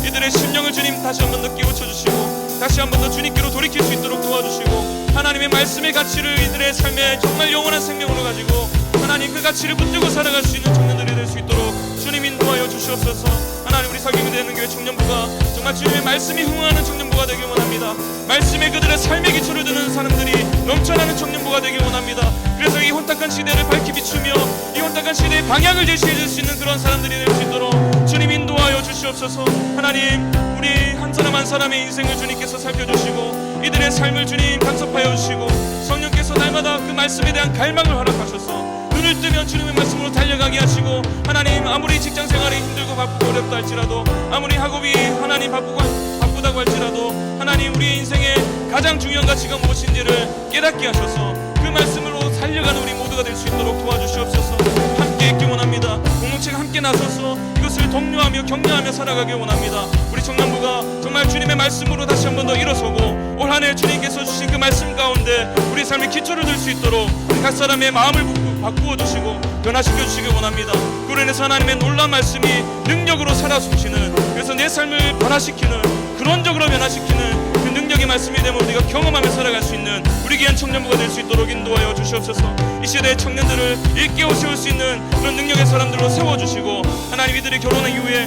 B: 이들의 심령을 주님 다시 한 번 더 깨우쳐주시고 다시 한 번 더 주님께로 돌이킬 수 있도록 도와주시고, 하나님의 말씀의 가치를 이들의 삶에 정말 영원한 생명으로 가지고 하나님 그 가치를 붙들고 살아갈 수 있는 청년들이 될 수 있도록 주님 인도하여 주시옵소서. 하나님, 우리 사귀게 되는 교회 청년부가 정말 주님의 말씀이 흥하는 청년부가 되길 원합니다. 말씀에 그들의 삶의 기초를 두는 사람들이 넘쳐나는 청년부가 되길 원합니다. 그래서 이 혼탁한 시대를 밝히 비추며 이 혼탁한 시대의 방향을 제시해 줄 수 있는 그런 사람들이 될 수 있도록 주님 인도하여 주시옵소서. 하나님, 우리 한 사람 한 사람의 인생을 주님께서 살펴주시고 이들의 삶을 주님 간섭하여 주시고 성령께서 날마다 그 말씀에 대한 갈망을 허락하셔서 눈을 뜨면 주님의 말씀으로 달려가게 하시고, 하나님, 아무리 직장생활이 힘들고 바쁘고 어렵다 할지라도, 아무리 학업이 하나님 바쁘다고 할지라도, 하나님, 우리의 인생의 가장 중요한 가치가 무엇인지를 깨닫게 하셔서 그 말씀으로 살려가는 우리 모두가 될 수 있도록 도와주시옵소서. 함께 있기 원합니다. 공동체가 함께 나서서 이것을 독려하며 격려하며 살아가길 원합니다. 우리 청년부가 정말 주님의 말씀으로 다시 한 번 더 일어서고 올 한 해 주님께서 주신 그 말씀 가운데 우리 삶의 기초를 들 수 있도록 우리 각 사람의 마음을 바꾸어 주시고 변화시켜 주시길 원합니다. 그로 인해서 하나님의 놀라운 말씀이 능력으로 살아 숨쉬는, 그래서 내 삶을 변화시키는, 근원적으로 변화시키는 그 능력의 말씀이 되면 우리가 경험하며 살아갈 수 있는 우리 귀한 청년부가 될 수 있도록 인도하여 주시옵소서. 이 시대의 청년들을 일깨워 세울 수 있는 그런 능력의 사람들로 세워주시고, 하나님, 이들이 결혼한 이후에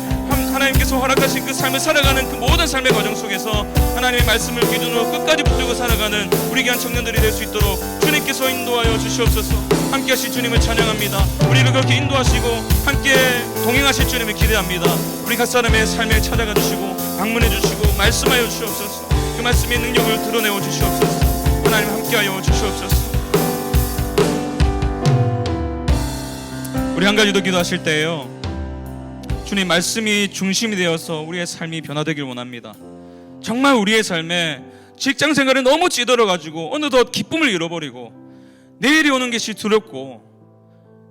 B: 하나님께서 허락하신 그 삶을 살아가는 그 모든 삶의 과정 속에서 하나님의 말씀을 기준으로 끝까지 붙들고 살아가는 우리 귀한 청년들이 될 수 있도록 주님께서 인도하여 주시옵소서. 함께 하실 주님을 찬양합니다. 우리를 그렇게 인도하시고 함께 동행하실 주님을 기대합니다. 우리 각 사람의 삶에 찾아가 주시고 방문해 주시고 말씀하여 주시옵소서. 그 말씀의 능력을 드러내어 주시옵소서. 하나님, 함께하여 주시옵소서. 우리 한 가지 더 기도하실 때에요, 주님, 말씀이 중심이 되어서 우리의 삶이 변화되길 원합니다. 정말 우리의 삶에 직장 생활에 너무 찌들어가지고 어느덧 기쁨을 잃어버리고 내일이 오는 것이 두렵고,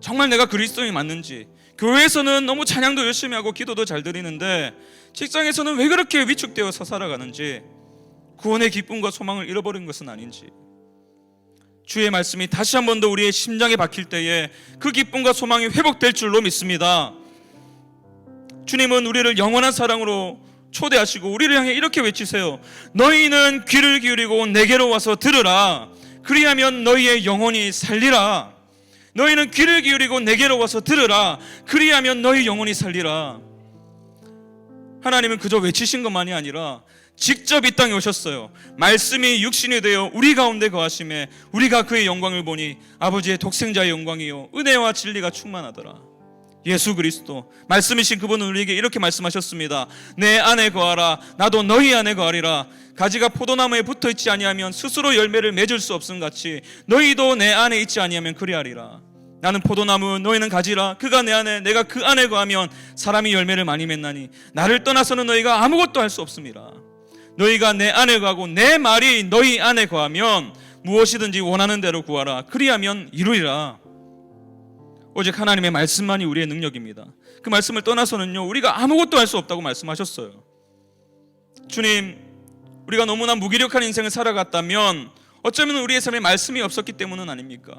B: 정말 내가 그리스도인이 맞는지, 교회에서는 너무 찬양도 열심히 하고 기도도 잘 드리는데 직장에서는 왜 그렇게 위축되어서 살아가는지, 구원의 기쁨과 소망을 잃어버린 것은 아닌지, 주의 말씀이 다시 한 번 더 우리의 심장에 박힐 때에 그 기쁨과 소망이 회복될 줄로 믿습니다. 주님은 우리를 영원한 사랑으로 초대하시고 우리를 향해 이렇게 외치세요. 너희는 귀를 기울이고 내게로 와서 들으라. 그리하면 너희의 영혼이 살리라. 너희는 귀를 기울이고 내게로 와서 들으라. 그리하면 너희 영혼이 살리라. 하나님은 그저 외치신 것만이 아니라 직접 이 땅에 오셨어요. 말씀이 육신이 되어 우리 가운데 거하심에 우리가 그의 영광을 보니 아버지의 독생자의 영광이요 은혜와 진리가 충만하더라. 예수 그리스도, 말씀이신 그분은 우리에게 이렇게 말씀하셨습니다. 내 안에 거하라. 나도 너희 안에 거하리라. 가지가 포도나무에 붙어있지 아니하면 스스로 열매를 맺을 수 없음 같이 너희도 내 안에 있지 아니하면 그리하리라. 나는 포도나무, 너희는 가지라. 그가 내 안에, 내가 그 안에 거하면 사람이 열매를 많이 맺나니 나를 떠나서는 너희가 아무것도 할 수 없습니다. 너희가 내 안에 거하고 내 말이 너희 안에 거하면 무엇이든지 원하는 대로 구하라. 그리하면 이루리라. 오직 하나님의 말씀만이 우리의 능력입니다. 그 말씀을 떠나서는요, 우리가 아무것도 할 수 없다고 말씀하셨어요. 주님, 우리가 너무나 무기력한 인생을 살아갔다면 어쩌면 우리의 삶에 말씀이 없었기 때문은 아닙니까?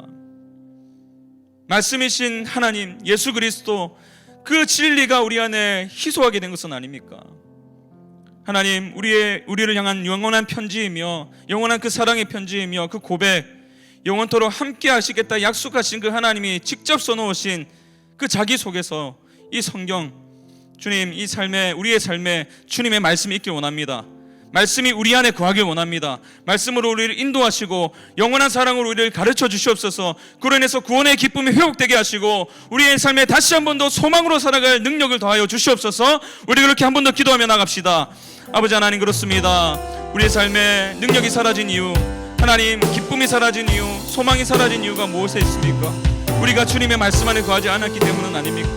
B: 말씀이신 하나님, 예수 그리스도, 그 진리가 우리 안에 희소하게 된 것은 아닙니까? 하나님, 우리를 향한 영원한 편지이며 영원한 그 사랑의 편지이며 그 고백, 영원토록 함께 하시겠다 약속하신 그 하나님이 직접 써놓으신 그 자기 속에서 이 성경, 주님, 이 삶에, 우리의 삶에 주님의 말씀이 있길 원합니다. 말씀이 우리 안에 거하길 원합니다. 말씀으로 우리를 인도하시고 영원한 사랑으로 우리를 가르쳐 주시옵소서. 그로 인해서 구원의 기쁨이 회복되게 하시고 우리의 삶에 다시 한 번 더 소망으로 살아갈 능력을 더하여 주시옵소서. 우리 그렇게 한 번 더 기도하며 나갑시다. 아버지 하나님, 그렇습니다. 우리의 삶에 능력이 사라진 이유, 하나님, 기쁨이 사라진 이유, 소망이 사라진 이유가 무엇에 있습니까? 우리가 주님의 말씀 안에 거하지 않았기 때문은 아닙니까?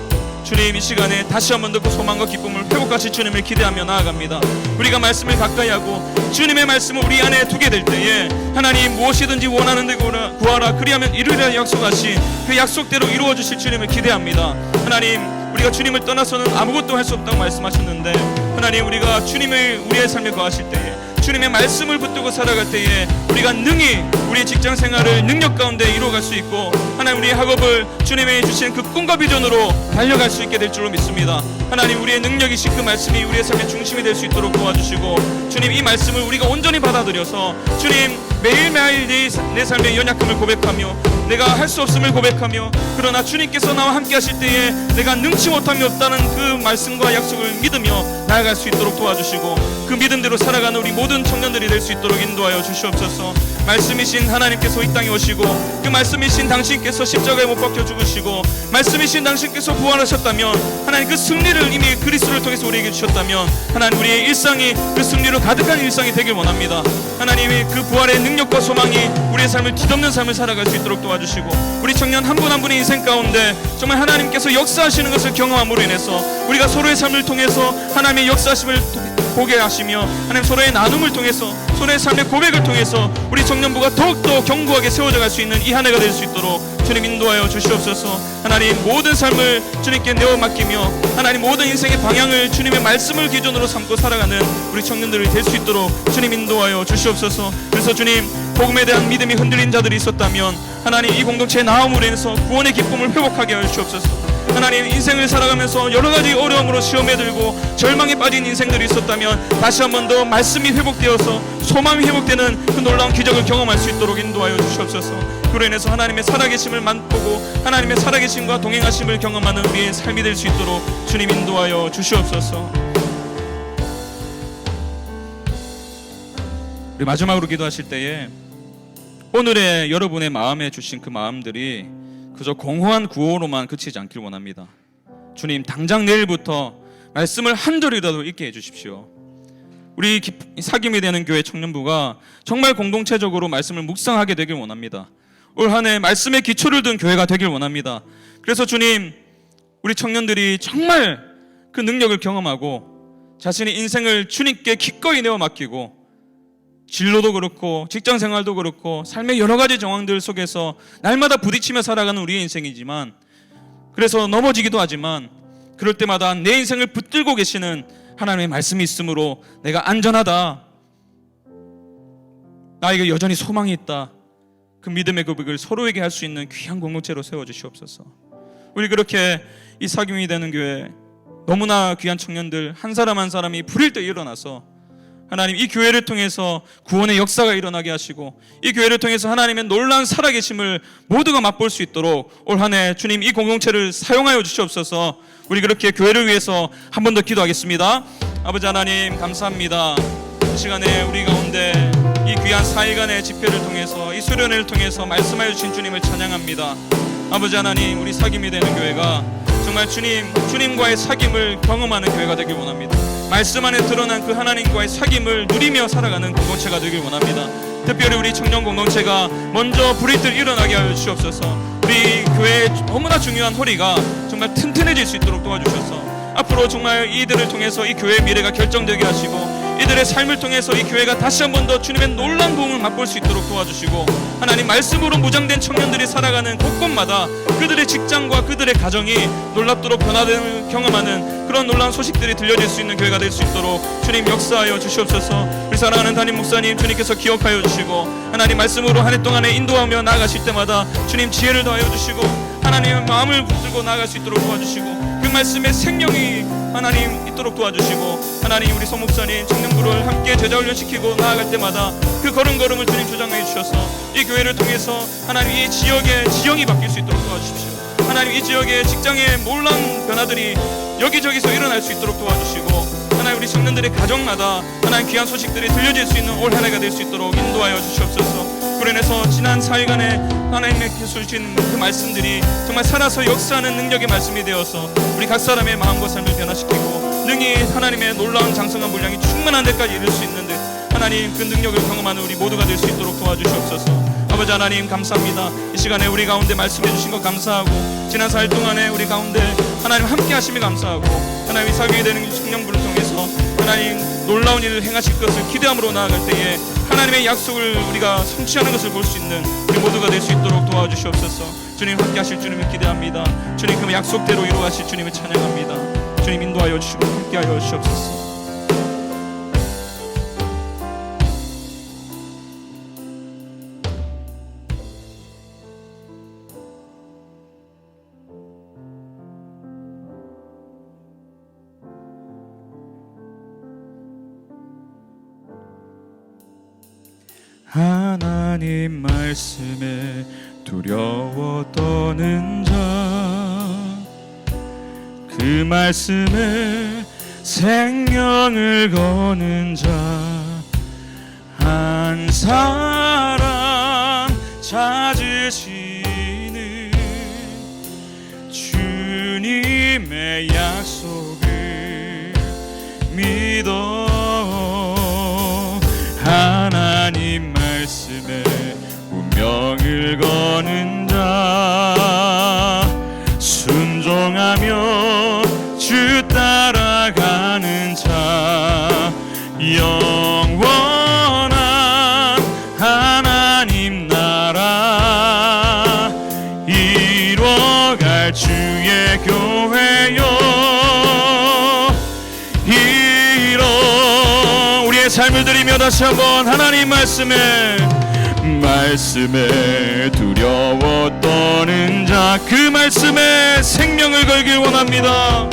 B: 주님 이 시간에 다시 한번 더 그 소망과 기쁨을 회복하실 주님을 기대하며 나아갑니다. 우리가 말씀을 가까이 하고 주님의 말씀을 우리 안에 두게 될 때에 하나님 무엇이든지 원하는 데 구하라 그리하면 이루리라 약속하신 그 약속대로 이루어 주실 주님을 기대합니다. 하나님 우리가 주님을 떠나서는 아무것도 할 수 없다고 말씀하셨는데 하나님 우리가 주님을 우리의 삶에 거하실 때에 주님의 말씀을 붙들고 살아갈 때에 우리가 능히 우리의 직장 생활을 능력 가운데 이루어갈 수 있고 하나님 우리의 학업을 주님이 주신 그 꿈과 비전으로 달려갈 수 있게 될 줄로 믿습니다. 하나님 우리의 능력이신 그 말씀이 우리의 삶의 중심이 될 수 있도록 도와주시고 주님 이 말씀을 우리가 온전히 받아들여서 주님 매일매일 내 삶의 연약함을 고백하며 내가 할 수 없음을 고백하며 그러나 주님께서 나와 함께 하실 때에 내가 능치 못함이 없다는 그 말씀과 약속을 믿으며 나아갈 수 있도록 도와주시고 그 믿음대로 살아가는 우리 모든 청년들이 될 수 있도록 인도하여 주시옵소서. 말씀이신 하나님께서 이 땅에 오시고 그 말씀이신 당신께서 십자가에 못 박혀 죽으시고 말씀이신 당신께서 부활하셨다면 하나님 그 승리를 이미 그리스도를 통해서 우리에게 주셨다면 하나님 우리의 일상이 그 승리로 가득한 일상이 되길 원합니다. 하나님이 그 부활의 능력과 소망이 우리의 삶을 뒤덮는 삶을 살아갈 수 있도록 도와주시고 우리 청년 한 분 한 분의 인생 가운데 정말 하나님께서 역사하시는 것을 경험함으로 인해서 우리가 서로의 삶을 통해서 하나님의 역사하심을 보게 하시며 하나님 서로의 나눔을 통해서 서로의 삶의 고백을 통해서 우리 청년부가 더욱더 견고하게 세워져 갈 수 있는 이 한 해가 될 수 있도록 주님 인도하여 주시옵소서. 하나님 모든 삶을 주님께 내어 맡기며 하나님 모든 인생의 방향을 주님의 말씀을 기준으로 삼고 살아가는 우리 청년들이 될 수 있도록 주님 인도하여 주시옵소서. 그래서 주님 복음에 대한 믿음이 흔들린 자들이 있었다면 하나님 이 공동체의 나옴으로 인해서 구원의 기쁨을 회복하게 하여 주시옵소서. 하나님 인생을 살아가면서 여러가지 어려움으로 시험에 들고 절망에 빠진 인생들이 있었다면 다시 한 번 더 말씀이 회복되어서 소망이 회복되는 그 놀라운 기적을 경험할 수 있도록 인도하여 주시옵소서. 그로 인해서 하나님의 살아계심을 맛보고 하나님의 살아계심과 동행하심을 경험하는 우리의 삶이 될 수 있도록 주님 인도하여 주시옵소서. 우리 마지막으로 기도하실 때에 오늘의 여러분의 마음에 주신 그 마음들이 그저 공허한 구호로만 그치지 않길 원합니다. 주님 당장 내일부터 말씀을 한 절이라도 읽게 해주십시오. 우리 사귐이 되는 교회 청년부가 정말 공동체적으로 말씀을 묵상하게 되길 원합니다. 올 한 해 말씀의 기초를 둔 교회가 되길 원합니다. 그래서 주님 우리 청년들이 정말 그 능력을 경험하고 자신의 인생을 주님께 기꺼이 내어 맡기고 진로도 그렇고 직장 생활도 그렇고 삶의 여러 가지 정황들 속에서 날마다 부딪히며 살아가는 우리의 인생이지만 그래서 넘어지기도 하지만 그럴 때마다 내 인생을 붙들고 계시는 하나님의 말씀이 있으므로 내가 안전하다, 나에게 여전히 소망이 있다, 그 믿음의 고백을 서로에게 할 수 있는 귀한 공동체로 세워주시옵소서. 우리 그렇게 이 사귐이 되는 교회 너무나 귀한 청년들 한 사람 한 사람이 불일 때 일어나서 하나님 이 교회를 통해서 구원의 역사가 일어나게 하시고 이 교회를 통해서 하나님의 놀라운 살아계심을 모두가 맛볼 수 있도록 올 한 해 주님 이 공동체를 사용하여 주시옵소서. 우리 그렇게 교회를 위해서 한 번 더 기도하겠습니다. 아버지 하나님 감사합니다. 이 시간에 우리 가운데 이 귀한 4일간의 집회를 통해서 이 수련회를 통해서 말씀하여 주신 주님을 찬양합니다. 아버지 하나님 우리 사귐이 되는 교회가 정말 주님과의 사귐을 경험하는 교회가 되길 원합니다. 말씀 안에 드러난 그 하나님과의 사귐을 누리며 살아가는 공동체가 되길 원합니다. 특별히 우리 청년 공동체가 먼저 불일 듯 일어나게 하여 주시옵소서. 우리 교회의 너무나 중요한 허리가 정말 튼튼해질 수 있도록 도와주셔서 앞으로 정말 이들을 통해서 이 교회의 미래가 결정되게 하시고 이들의 삶을 통해서 이 교회가 다시 한 번 더 주님의 놀라운 도움을 맛볼 수 있도록 도와주시고 하나님 말씀으로 무장된 청년들이 살아가는 곳곳마다 그들의 직장과 그들의 가정이 놀랍도록 변화됨을 경험하는 그런 놀라운 소식들이 들려질 수 있는 교회가 될 수 있도록 주님 역사하여 주시옵소서. 우리 사랑하는 담임 목사님 주님께서 기억하여 주시고 하나님 말씀으로 한 해 동안에 인도하며 나아가실 때마다 주님 지혜를 더하여 주시고 하나님의 마음을 붙들고 나아갈 수 있도록 도와주시고 그 말씀의 생명이 하나님 있도록 도와주시고 하나님 우리 소목사님 청년부를 함께 제자 훈련시키고 나아갈 때마다 그 걸음걸음을 주님 조장해 주셔서 이 교회를 통해서 하나님 이 지역의 지형이 바뀔 수 있도록 도와주십시오. 하나님 이 지역의 직장의 놀라운 변화들이 여기저기서 일어날 수 있도록 도와주시고 하나님 우리 청년들의 가정마다 하나님 귀한 소식들이 들려질 수 있는 올 한 해가 될 수 있도록 인도하여 주시옵소서. 그로 인해서 지난 4일간의 하나님께서 주신 그 말씀들이 정말 살아서 역사하는 능력의 말씀이 되어서 우리 각 사람의 마음과 삶을 변화시키고 능히 하나님의 놀라운 장성한 분량이 충만한 데까지 이를 수 있는 듯 하나님 그 능력을 경험하는 우리 모두가 될 수 있도록 도와주시옵소서. 아버지 하나님 감사합니다. 이 시간에 우리 가운데 말씀해 주신 것 감사하고 지난 4일 동안에 우리 가운데 하나님 함께 하심이 감사하고, 하나님 이사교회 되는 청년부를 통해서 하나님 놀라운 일을 행하실 것을 기대함으로 나아갈 때에 하나님의 약속을 우리가 성취하는 것을 볼 수 있는 우리 모두가 될 수 있도록 도와주시옵소서. 주님 함께 하실 주님을 기대합니다. 주님 그 약속대로 이루어가실 주님을 찬양합니다. 주님 인도하여 주시고 함께 하여 주시옵소서.
A: 하나님 말씀에 두려워 떠는 자, 그 말씀에 생명을 거는 자, 한 사람 찾으시는 주님의 약속을 믿어. 하나님 말씀에 운명을 거는 자, 순종하며 주 따라가는 자, 영원한 하나님 나라 이뤄갈 주의 교회요. 우리의 삶을 드리며 다시 한번 하나님 말씀에 두려워 떠는 자, 그 말씀에 생명을 걸길 원합니다.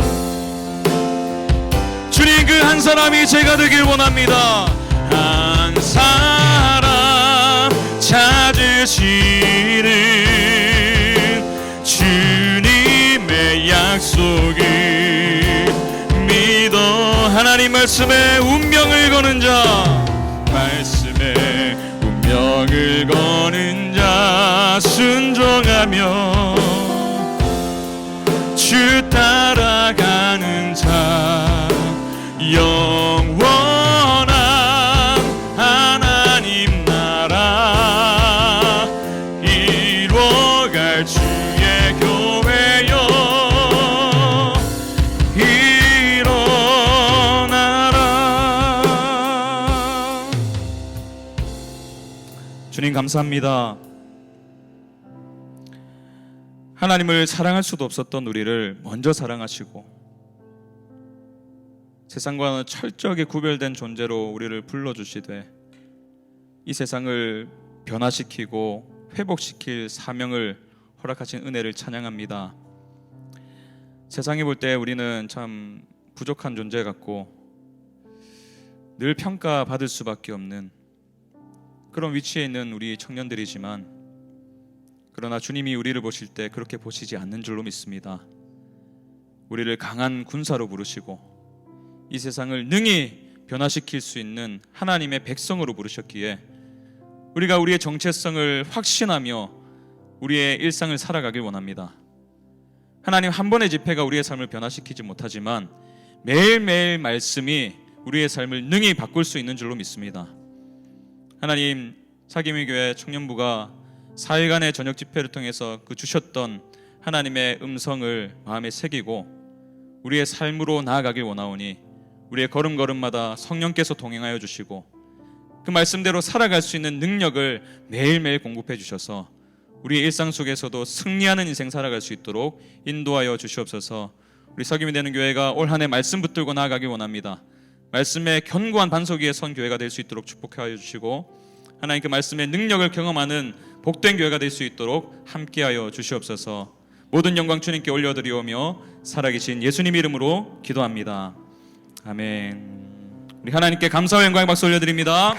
A: 주님 그 한 사람이 제가 되길 원합니다. 한 사람 찾으시는 주님의 약속을 믿어. 하나님 말씀에 운명을 거는 자, 말씀에 운명을 거는 자, 순종하며 주 따라가는 자, 영원한 하나님 나라 이루어갈 주의 교회요. 주님 감사합니다. 하나님을 사랑할 수도 없었던 우리를 먼저 사랑하시고 세상과는 철저하게 구별된 존재로 우리를 불러주시되 이 세상을 변화시키고 회복시킬 사명을 허락하신 은혜를 찬양합니다. 세상이 볼 때 우리는 참 부족한 존재 같고 늘 평가받을 수밖에 없는 그런 위치에 있는 우리 청년들이지만, 그러나 주님이 우리를 보실 때 그렇게 보시지 않는 줄로 믿습니다. 우리를 강한 군사로 부르시고 이 세상을 능히 변화시킬 수 있는 하나님의 백성으로 부르셨기에 우리가 우리의 정체성을 확신하며 우리의 일상을 살아가길 원합니다. 하나님 한 번의 집회가 우리의 삶을 변화시키지 못하지만 매일매일 말씀이 우리의 삶을 능히 바꿀 수 있는 줄로 믿습니다. 하나님, 사기미교회 청년부가 4일간의 저녁 집회를 통해서 그 주셨던 하나님의 음성을 마음에 새기고 우리의 삶으로 나아가길 원하오니 우리의 걸음걸음마다 성령께서 동행하여 주시고 그 말씀대로 살아갈 수 있는 능력을 매일매일 공급해 주셔서 우리의 일상 속에서도 승리하는 인생 살아갈 수 있도록 인도하여 주시옵소서. 우리 서김이 되는 교회가 올 한 해 말씀 붙들고 나아가길 원합니다. 말씀의 견고한 반석 위에 선 교회가 될 수 있도록 축복하여 주시고 하나님 그 말씀의 능력을 경험하는 복된 교회가 될 수 있도록 함께하여 주시옵소서. 모든 영광 주님께 올려드리오며 살아계신 예수님 이름으로 기도합니다. 아멘. 우리 하나님께 감사와 영광의 박수 올려드립니다.